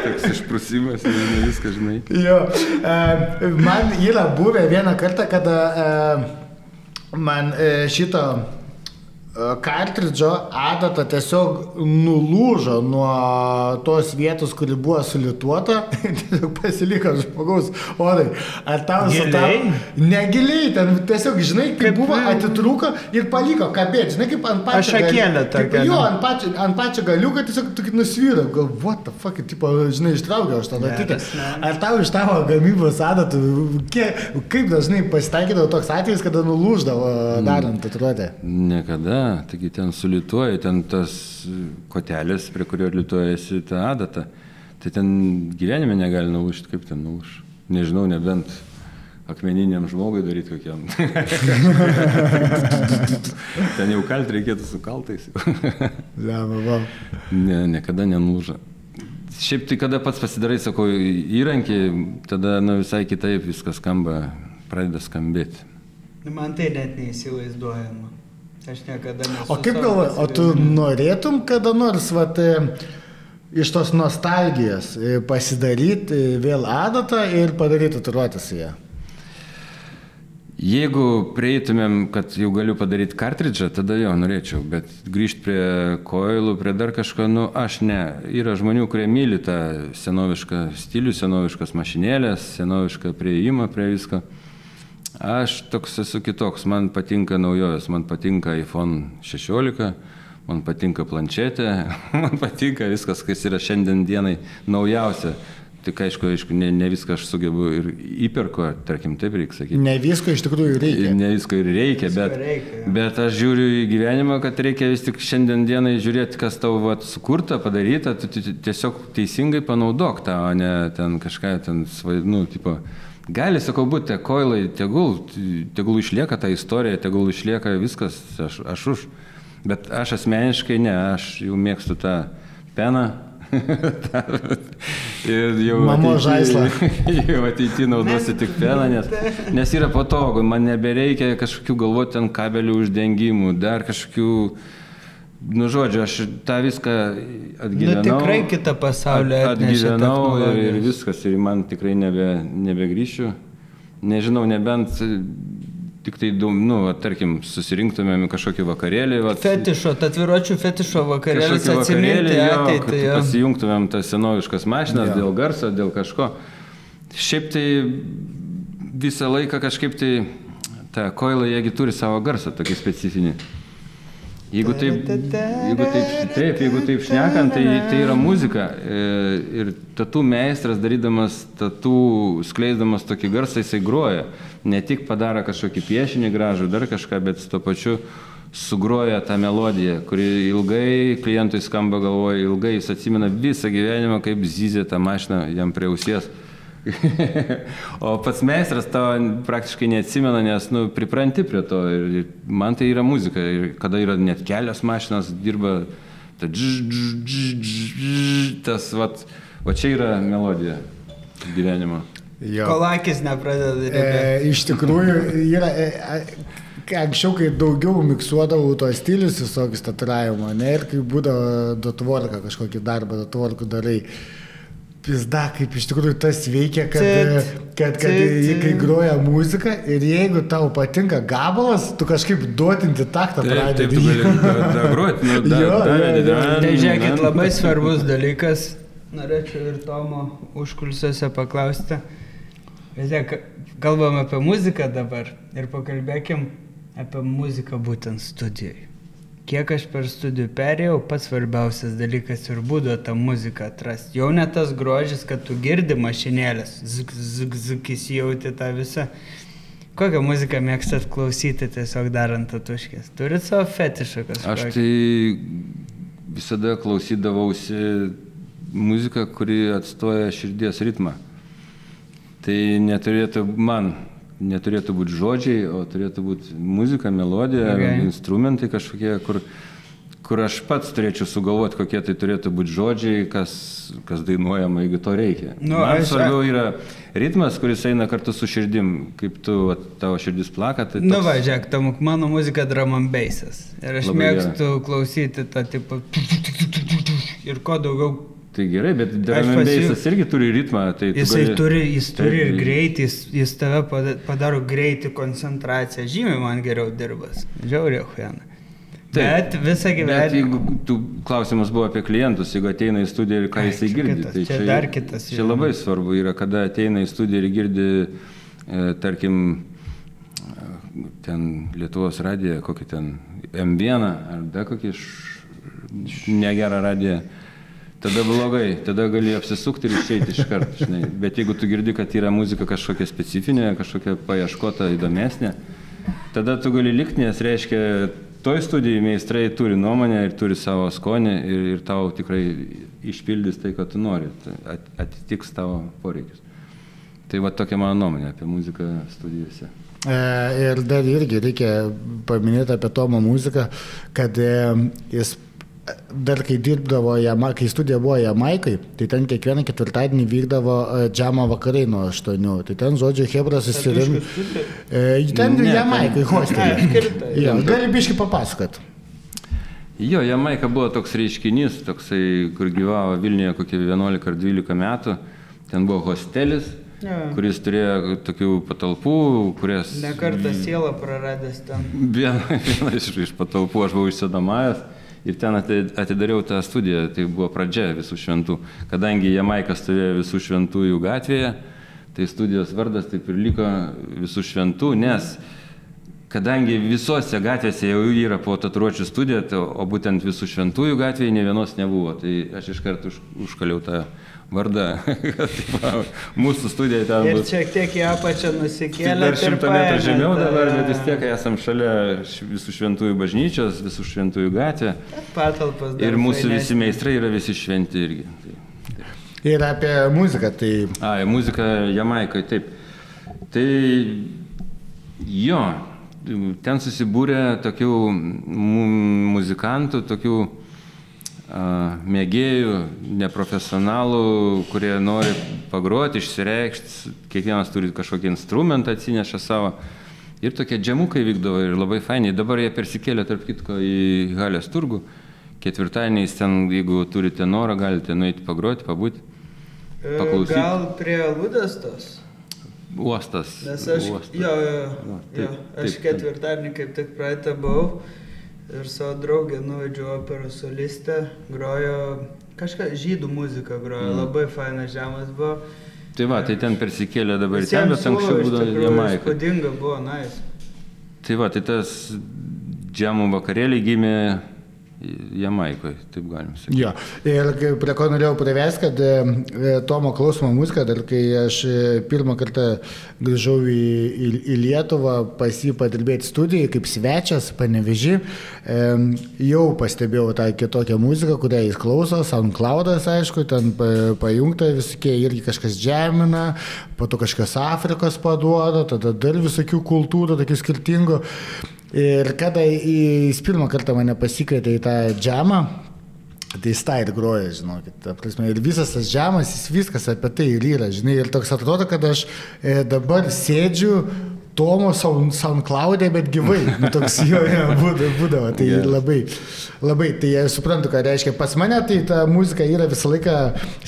Speaker 3: Toks išprusimas, ne viską žinai.
Speaker 2: Jo, man yra buvę vieną kartą, kada man šito kartridžo adata tiesiog nulūžo nuo tos vietos, kuri buvo sulituota, tiesiog pasiliko žmogaus odai. Ar tau
Speaker 1: Giliai?
Speaker 2: Negiliai, ten tiesiog, žinai, kaip buvo atitrūko ir paliko kabėti, žinai, kaip ant pačio
Speaker 1: šakėlė tokia.
Speaker 2: Jo, ant pačio galiuką tiesiog tokį nusvyro, gal, what the fuck, tipo, žinai, ištraukiau aš tada tikę. Ar tau iš tavo gamybos adatų, kaip dažnai pasitaikydavo toks atvejis, kada nulūždavo darant tatuiruotę?
Speaker 3: Niekada. Taigi ten sulituoja, ten tas kotelis, prie kurio lituojasi tą adatą. Tai ten gyvenime negali nulūžti, kaip ten nulūž. Nežinau, nebent akmeniniam žmogui daryti kokiam. Ten jau kalt reikėtų su kaltais. Ne, niekada nenulūža. Šiaip tai kada pats pasidarai, sakau, įrankį, tada visai kitaip viskas skamba, pradeda skambėti.
Speaker 1: Man tai net neįsivaizduojama. Aš niekada nesu.
Speaker 2: O kaip galvoji, o tu norėtum kada nors iš tos nostalgijos pasidaryti vėl adatą ir padaryti tatuiruotę su ją?
Speaker 3: Jeigu prieitumėm, kad jau galiu padaryti kartridžą, tada jo, norėčiau, bet grįžti prie koilų, prie dar kažko, aš ne. Yra žmonių, kurie myli tą senovišką stilių, senoviškas mašinėlės, senovišką prieimą prie visko. Aš toks esu kitoks, man patinka naujovės, man patinka iPhone 16, man patinka planšetė, man patinka viskas, kas yra šiandien dienai naujausia. Tik aišku, ne viską aš sugebu ir įperku, tarkim, taip reikia sakyti.
Speaker 2: Ne visko iš tikrųjų reikia.
Speaker 3: Ne visko ir reikia, bet aš žiūriu į gyvenimą, kad reikia vis tik šiandien dienai žiūrėti, kas tau sukurta, padaryta, tu tiesiog teisingai panaudok tą, o ne ten kažką, tipo, gali, sakau, būti koilai, tegul išlieka ta istorija, tegul išlieka viskas, aš už. Bet aš asmeniškai ne, aš jau mėgstu tą peną. Ir jau
Speaker 2: mamo žaislą.
Speaker 3: Jau ateity naudosiu tik peną, nes yra patogu, man nebereikia kažkokių galvoti ten kabelių uždengimų, dar kažkokių, žodžiu, aš tą viską atgyvenau.
Speaker 1: Tikrai kitą pasaulį
Speaker 3: atgyvenau ir viskas, ir man tikrai nebegrįšiu. Nežinau, nebent tik tai, tarkim, susirinktumėm kažkokį vakarėlį.
Speaker 1: Fetišo, atviruočių fetišo vakarėlis atsiminti ateitį.
Speaker 3: Pasijungtumėm tas senoviškas mašinas dėl garso, dėl kažko. Šiaip tai visą laiką kažkaip tai ta koila, jiegi turi savo garsą, tokį specifinį. Jeigu taip šnekant, tai yra muzika. Ir tatų meistras, darydamas tatų, skleisdamas tokį garsą, jisai groja. Ne tik padaro kažkokį piešinį gražų, dar kažką, bet su to pačiu sugroja tą melodiją, kuri ilgai klientui skamba galvoje, ilgai jis atsimena visą gyvenimą, kaip zyzė tą mašiną jam prie ausies. O pats meistras tavo praktiškai neatsimena, nes pripranti prie to. Ir man tai yra muzika. Ir kada yra net kelios mašinos, dirba tas, va čia yra melodija gyvenimo.
Speaker 1: Kol akis nepradeda daryti.
Speaker 2: Iš tikrųjų, yra, anksčiau, kai daugiau miksuodavau tos stilius visokius tatuiravimo, ir kai būdavo dotvorką kažkokį darbą, dotvorkų darai. Pizda, kaip iš tikrųjų tas veikia, kad kai groja muzika ir jeigu tau patinka gabalas, tu kažkaip duotinti taktą pradedi.
Speaker 3: Taip, tu gali groti.
Speaker 1: Tai žiūrėkit, labai svarbus dalykas, norėčiau ir Tomo užkulisiuose paklausti. Kalbam apie muziką dabar ir pakalbėkim apie muziką būtent studijai. Kiek aš per studijų perėjau, pats svarbiausias dalykas ir būdo tą muziką atrasti. Jau ne tas grožis, kad tu girdi mašinėlės, zik, įsijauti tą visą. Kokią muziką mėgstat klausyti tiesiog darant tatuškės? Turit savo fetišą kažką?
Speaker 3: Aš tai visada klausydavausi muziką, kuri atstoja širdies ritmą. Tai neturėtų būti žodžiai, o turėtų būti muzika, melodija, instrumentai kažkokie, kur aš pats turėčiau sugalvoti, kokie tai turėtų būti žodžiai, kas dainuojama, jeigu to reikia. Man svarbiau yra ritmas, kuris eina kartu su širdim, kaip tavo širdis plaka. Tai toks...
Speaker 1: Žiūrėk, mano muzika drum and bassas. Ir aš mėgstu klausyti tą tipą ir ko daugiau.
Speaker 3: Tai gerai, bet drum and bassas irgi turi ritmą. Tai
Speaker 1: jis turi ir greitį, jis tave padaro greitį, koncentraciją. Žymiai man geriau dirbas. Žiauriai huijana. Bet visą gyvenimą...
Speaker 3: Bet jeigu klausimas buvo apie klientus, jeigu ateina į studiją ir ką jisai girdi, tai
Speaker 1: čia dar kitas.
Speaker 3: Čia labai svarbu yra, kada ateina į studiją ir girdi, tarkim, ten Lietuvos radiją, kokį ten M1 ar dar kokį negerą radiją. Tada blogai, tada gali apsisukti ir išeiti iš karto, žinai. Bet jeigu tu girdi, kad yra muzika kažkokia specifinė, kažkokia paieškota įdomesnė, tada tu gali likti, nes reiškia, toj studijai meistrai turi nuomonę ir turi savo skonį ir tau tikrai išpildys tai, ką tu nori, atitiks tavo poreikius. Tai va tokia mano nuomonė apie muziką studijose.
Speaker 2: Ir dar irgi reikia paminėti apie Tomo muziką, kad jis dar kai dirbdavo, kai studija buvo Jamaikai, tai ten kiekvieną ketvirtadienį vykdavo džamo vakarai nuo 8. Tai ten, žodžiu, hebra susirim. Ten Jamaikai, hostelė. Gali biškį papasakot.
Speaker 3: Jo, Jamaika buvo toks reiškinys, toksai, kur gyvavo Vilniuje kokį 11 ar 12 metų. Ten buvo hostelis, kuris turėjo tokių patalpų, kurias...
Speaker 1: Ne kartą sielą praradęs ten.
Speaker 3: Viena iš patalpų aš buvau išsidamavęs. Ir ten atidariau tą studiją, tai buvo pradžia Visų šventų. Kadangi Jamaika stovėjo Visų šventųjų gatvėje, tai studijos vardas taip ir liko Visų šventų, nes kadangi visose gatvėse jau yra po tatuiruočių studija, o būtent Visų šventųjų gatvėje ne vienos nebuvo, tai aš iš karto užkaliau tą vardą, kad mūsų studija ten
Speaker 1: Ir
Speaker 3: bus.
Speaker 1: šiek tiek į apačią nusikėlė.
Speaker 3: Dar 100 metrų žemiau dabar, bet vis tiek esam šalia Visų šventųjų bažnyčios, Visų šventųjų gatvė.
Speaker 1: Patalpas.
Speaker 3: Ir mūsų visi meistrai yra visi šventi irgi.
Speaker 2: Ir apie muziką, tai...
Speaker 3: Muzika Jamaikoje, taip. Tai jo, ten susibūrė tokių muzikantų, tokių mėgėjų, neprofesionalų, kurie nori pagroti, išsireikšti, kiekvienas turi kažkokį instrumentą atsineša savo. Ir tokie džemukai vykdavo ir labai fainiai. Dabar jie persikėlė, tarp kitko, į Halės turgų. Ketvirtadieniais ten, jeigu turite norą, galite nueiti pagroti, pabūti, paklausyti.
Speaker 1: Gal prie Lūdės tos?
Speaker 3: Uostas.
Speaker 1: Nes aš, aš ketvirtadienį kaip tik praeitą buvau. Ir savo draugę nuvedžiau operos solistę, grojo kažką žydų muziką, grojo, labai fainas žemas buvo.
Speaker 3: Tai va, tai ten persikėlė dabar į ten, bet anksčiau būdavo Jamaika.
Speaker 1: Įspūdinga buvo, nice.
Speaker 3: Tai va, tai tas džemų vakarėlį gimė Jamaikoje, taip galim sakyti.
Speaker 2: Jo, ir prie ko norėjau privesti, kad Tomo klausoma muzika, dar kai aš pirmą kartą grįžau į Lietuvą pas jį padirbėti studijai kaip svečias, Panevėžy, jau pastebėjau tą kitokią muziką, kurią jis klauso, SoundCloudas, aišku, ten pajungta visokie, irgi kažkas džemina, po to kažkas Afrikos paduoda, tada dar visokių kultūrų, tokių skirtingų. Ir kada jis pirmą kartą mane pasikvietė į tą džemą, tai jis tą ir groja, žinokit. Ir visas tas džemas, jis viskas apie tai ir yra, žinai. Ir toks atrodo, kad aš dabar sėdžiu Tomo SoundCloud'e, bet gyvai. Nu, toks jo būdavo. Tai labai, tai aš suprantu, ką reiškia. Pas mane tai ta muzika yra visą laiką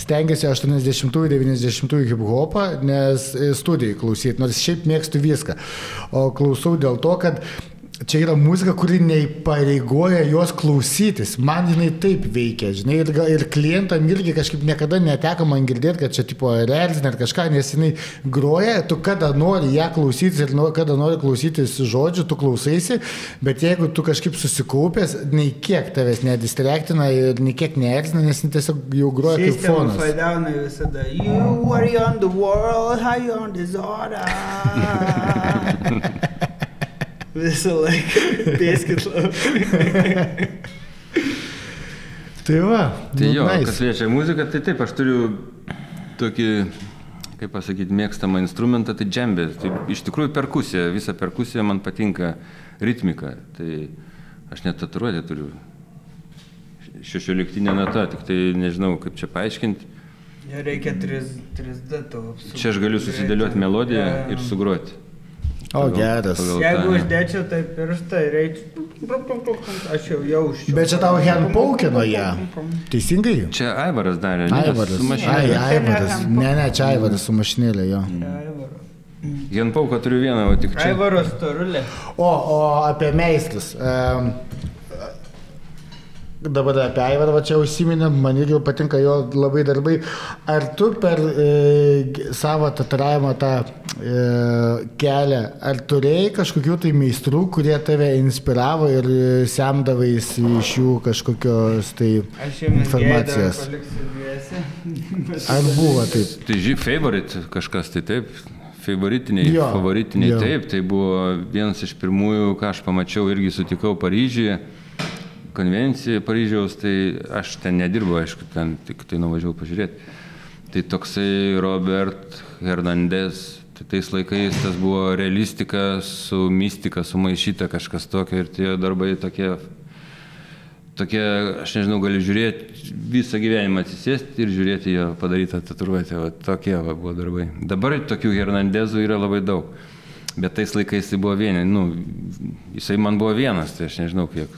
Speaker 2: stengiasi 80-ųjų, 90-ųjų hip-hopą, nes studijai klausyti, nors šiaip mėgstu viską. O klausau dėl to, kad čia yra muzika, kuri neįpareigoja jos klausytis. Man jinai taip veikia, žinai, ir klientam irgi kažkaip niekada neteko man girdėti, kad čia tipo erzina ar kažką, nes jinai groja, tu kada nori ją klausytis ir kada nori klausytis žodžių, tu klausaisi, bet jeigu tu kažkaip susikaupęs, nei kiek tavęs nedistrektina ir nei kiek neerzina, nes tiesiog jau groja kaip fonas.
Speaker 1: System of a Down visada, you worry on the world, how you on disorder. Visą laiką, pėskit labai.
Speaker 2: Tai va.
Speaker 3: Tai jo, kas liečia muziką, tai taip, aš turiu tokį, kaip pasakyti, mėgstamą instrumentą, tai džembė. Tai iš tikrųjų perkusija, visa perkusija man patinka ritmika. Tai aš net tatuiruotę turiu 16 nata, tik tai nežinau, kaip čia paaiškinti.
Speaker 1: Ja, reikia 3D tavo.
Speaker 3: Čia aš galiu susidėlioti melodiją ir sugroti.
Speaker 2: O, geras.
Speaker 1: Jeigu uždėčiau tai pirštą ir eičiau, aš jau jausčiau.
Speaker 2: Bet čia tau handpaukino ją. Teisingai?
Speaker 3: Čia Aivaras darė, ne?
Speaker 2: Aivaras.
Speaker 3: Su mašinėlė.
Speaker 2: Aivaras. Ne, čia Aivaras su mašinėlė, jo.
Speaker 3: Handpauką turiu vieną, o tik čia.
Speaker 1: Aivaro storulė.
Speaker 2: O apie meistrus. Dabar apie Aivarą čia užsiminė, man irgi patinka jo labai darbai. Ar tu per savo tatuiravimo tą kelią, ar turėjai kažkokių tai meistrų, kurie tave inspiravo ir semdavais iš jų kažkokios tai informacijos? Ar buvo taip?
Speaker 3: Tai favorite kažkas, tai taip. Favoritiniai, taip. Tai buvo vienas iš pirmųjų, ką aš pamačiau, irgi sutikau Paryžiuje. Konvencija Paryžiaus, tai aš ten nedirbu, aišku, ten tik tai nuvažiavau pažiūrėti. Tai toksai Robert Hernandez, tai tais laikais tas buvo realistika su mistika, sumaišyta kažkas tokio ir tie darbai tokie, aš nežinau, gali žiūrėti visą gyvenimą atsisėsti ir žiūrėti jo padarytą tatuiruotę, tokie buvo darbai. Dabar tokių Hernandezų yra labai daug. Bet tais laikais tai buvo jisai man buvo vienas, tai aš nežinau kiek,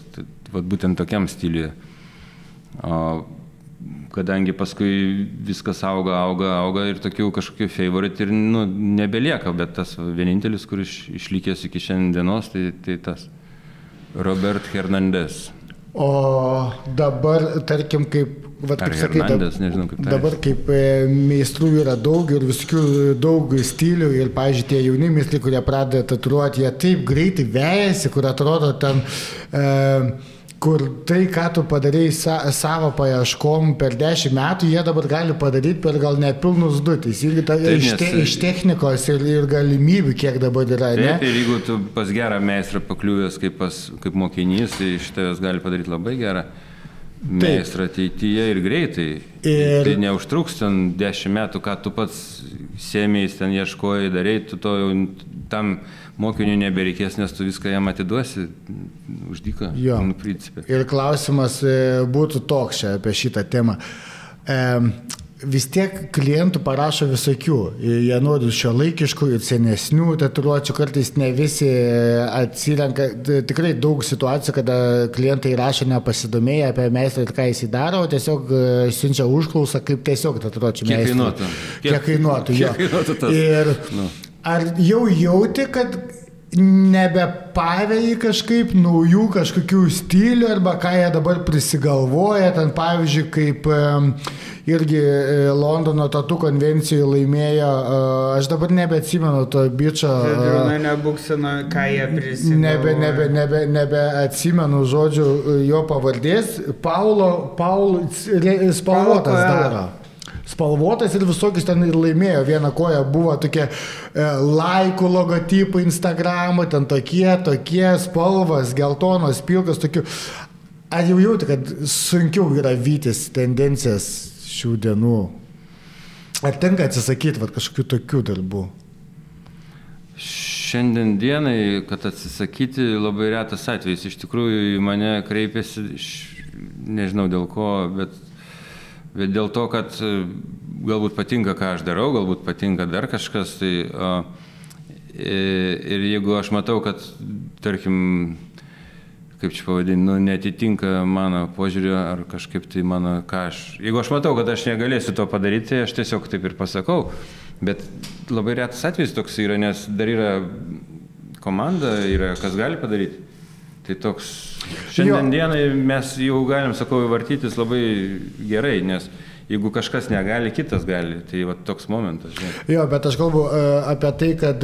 Speaker 3: būtent tokiam stiliuje. Kadangi paskui viskas auga ir tokių kažkokių favorite ir nebelieka, bet tas vienintelis, kuris išlikęs iki šiandienos, tai tas Robert Hernandez.
Speaker 2: O dabar, tarkim, kaip sakai,
Speaker 3: nežinau, kaip
Speaker 2: dabar kaip meistrų yra daug ir visokių daug stilių ir, pavyzdžiui, tie jauni meistrai, kurie pradeda tatuiruoti, jie taip greitai vejasi, kur atrodo ten, kur tai, ką tu padarėjai savo paieškom per 10 metų, jie dabar gali padaryti per gal nepilnus 2. Tai iš technikos ir galimybių, kiek dabar yra, ne?
Speaker 3: Taip, ir jeigu tu pas gerą meistrą pakliuvęs kaip mokinys, tai iš tavęs gali padaryti labai gerą meistrą ateityje ir greitai. Tai neužtruks ten 10 metų, ką tu pats sėmėjais ten ieškojai, darėjai, tu to jau tam mokiniui nebereikės, nes tu viską jam atiduosi už dyką, principė.
Speaker 2: Ir klausimas būtų toks čia apie šitą temą. Vis tiek klientų parašo visokių. Jie nori šiuolaikiškų ir senesnių tatuiruočių, kartais ne visi atsirenka. Tikrai daug situacijų, kada klientai rašo nepasidomėję apie meistrą ir ką jis daro, o tiesiog siunčia užklausą kaip tiesiog tatuiruočių meistrą. Kiek kainuotų, jo. Ir ar jau jauti, kad nebepavėjai kažkaip naujų kažkokių stilių arba ką jie dabar prisigalvoja, ten pavyzdžiui, kaip irgi Londono tatų konvencijoje laimėjo, aš dabar nebeatsimenu to bičo.
Speaker 1: Nebūksino, ką jie prisigalvoja.
Speaker 2: Nebeatsimenu žodžių jo pavardės. Paul spalvotas daro. Spalvotas ir visokius ten ir laimėjo. Viena koja buvo tokie laikų logotipai Instagramo, ten tokie spalvas, geltonos, pilkas, tokių. Ar jau jauti, kad sunkiau yra vytis tendencijas šių dienų? Ar tenka atsisakyti kažkokių tokių darbų?
Speaker 3: Šiandien dienai, kad atsisakyti, labai retas atvejis. Iš tikrųjų, į mane kreipiasi, nežinau dėl ko, bet dėl to, kad galbūt patinka, ką aš darau, galbūt patinka dar kažkas. Ir jeigu aš matau, kad, tarkim, kaip čia pavadinti, netitinka mano požiūrio ar kažkaip tai mano, ką aš... Jeigu aš matau, kad aš negalėsiu to padaryti, tai aš tiesiog taip ir pasakau. Bet labai retas atvejis toks yra, nes dar yra komanda, yra kas gali padaryti. Tai toks, šiandien dienai mes jau galim, sakau, vartytis labai gerai, nes jeigu kažkas negali, kitas gali, tai va toks momentas.
Speaker 2: Jo, bet aš kalbu apie tai, kad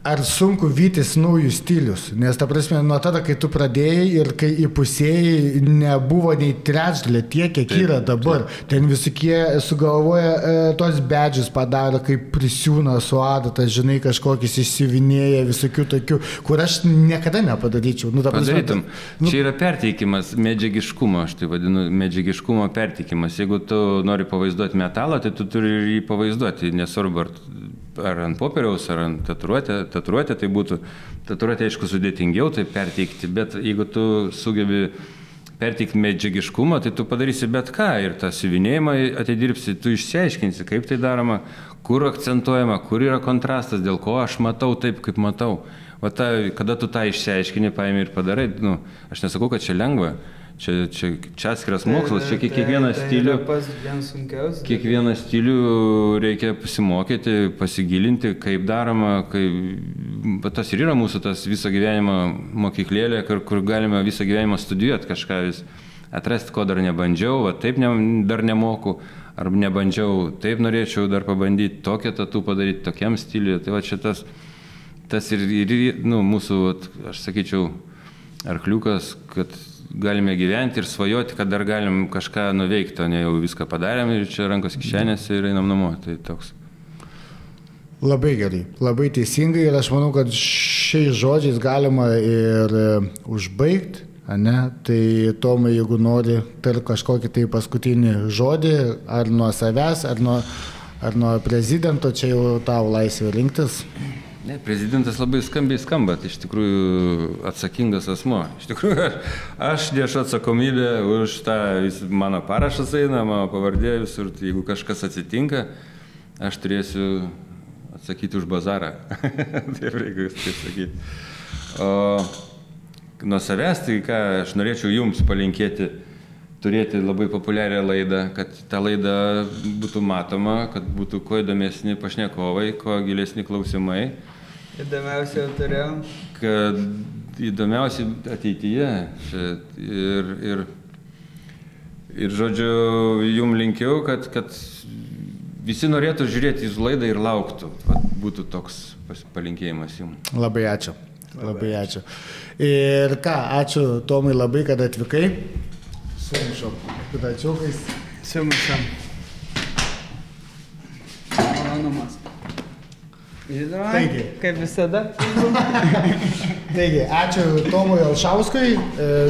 Speaker 2: ar sunku vytis naujus stilius, nes ta prasme, nuo tada, kai tu pradėjai ir kai įpusėjai, nebuvo nei trečdalė tiek, kiek yra dabar. Ten visokie sugalvoja tos bedžius padaro, kaip prisiūna su adata, žinai, kažkokius išsiuvinėja, visokių tokių, kur aš niekada nepadaryčiau.
Speaker 3: Padarytum. Čia yra perteikimas medžiagiškumo, aš tai vadinu medžiagiškumo perteikimas. Jeigu tu nori pavaizduoti metalą, tai tu turi jį pavaizduoti, nesvarbu ar ant popieriaus, ar ant tatuiruotė, tai būtų, tatuiruotė aišku sudėtingiau tai perteikti, bet jeigu tu sugebi perteikti medžiagiškumą, tai tu padarysi bet ką ir tą siuvinėjimą atidirbsi, tu išsiaiškinsi, kaip tai daroma, kur akcentuojama, kur yra kontrastas, dėl ko aš matau taip, kaip matau. O kada tu tą išsiaiškini, paimi ir padarai, aš nesakau, kad čia lengva. Čia atskiras mokslas, čia kiekvieną stilių reikia pasimokyti, pasigilinti, kaip daroma, tas ir yra mūsų tas viso gyvenimo mokyklėlė, kur galime visą gyvenimą studijuoti kažką vis, atrasti, ko dar nebandžiau, taip dar nemoku, ar nebandžiau, taip norėčiau dar pabandyti, tokią tatų padaryti, tokiam stiliui, tai va čia tas ir mūsų, aš sakyčiau, arkliukas, kad galime gyventi ir svajoti, kad dar galim kažką nuveikti, o ne jau viską padarėm ir čia rankos kišenėse ir einam namo. Tai toks.
Speaker 2: Labai gerai, labai teisingai ir aš manau, kad šiais žodžiais galima ir užbaigti, ne? Tai Tomai, jeigu nori tarp kažkokį tai paskutinį žodį, ar nuo savęs, ar nuo prezidento, čia jau tau laisvė rinktis.
Speaker 3: Ne, prezidentas labai skambiai skamba, tai iš tikrųjų atsakingas asmuo. Iš tikrųjų, aš nešu atsakomybę už tą, mano parašas eina, mano pavardė visur, tai jeigu kažkas atsitinka, aš turėsiu atsakyti už bazarą. Taip reikia taip sakyti. O nuo savęs, tai ką aš norėčiau jums palinkėti, turėti labai populiarią laidą, kad ta laida būtų matoma, kad būtų kuo įdomesni pašnekovai, kuo gilesni klausimai.
Speaker 1: Įdomiausia jau turėjom.
Speaker 3: Kad įdomiausi ateityje. Ir žodžiu, jum linkiu, kad visi norėtų žiūrėti jūsų laidą ir lauktų. Būtų toks palinkėjimas jums.
Speaker 2: Labai ačiū. Labai ačiū. Ir ką, ačiū Tomai labai, kad atvykai. Sumušom. Kudačiukais.
Speaker 1: Sumušom. Malonumas.
Speaker 2: Taigi.
Speaker 1: Kaip visada.
Speaker 2: Taigi, ačiū Tomui Alšauskui,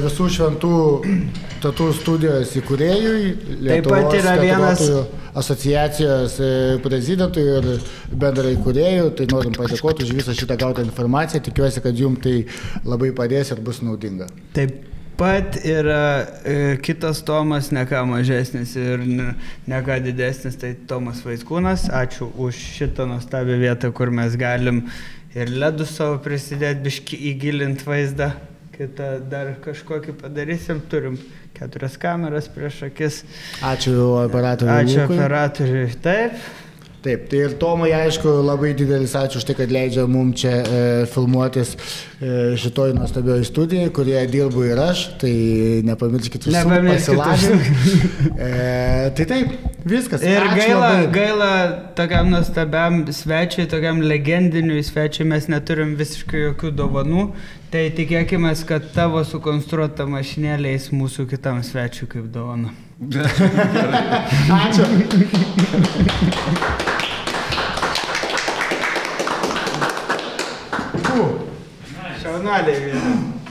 Speaker 2: visų šventų tatų studijos įkūrėjui, Lietuvos tatuotojų asociacijos prezidentui ir bendrai įkūrėjui. Tai norim padėkoti už visą šitą gautą informaciją. Tikiuosi, kad jums tai labai padės ir bus naudinga.
Speaker 1: Taip pat yra kitas Tomas, ne ką mažesnis ir ne ką didesnis, tai Tomas Vaitkūnas. Ačiū už šitą nuostabią vietą, kur mes galim ir ledų savo prisidėti, biškį įgilinti vaizdą. Kitą dar kažkokį padarysim, turim 4 kameras prieš akis.
Speaker 2: Ačiū operatoriui.
Speaker 1: Ačiū operatoriui, taip.
Speaker 2: Taip, tai ir Tomai, aišku, labai didelis ačiū už tai, kad leidžia mums čia filmuotis šitoj nuostabioje studijoje, kurioje dirbu ir aš, tai nepamirškit visų pasilažinti. Tai taip, viskas.
Speaker 1: Ir gaila tokiam nuostabiam svečiui, tokiam legendiniui svečiui mes neturim visiškai jokių dovanų, tai tikėkime, kad tavo sukonstruota mašinėlė eis mūsų kitam svečiui kaip dovana.
Speaker 2: Ačiū.
Speaker 1: Šaunaliai vieną.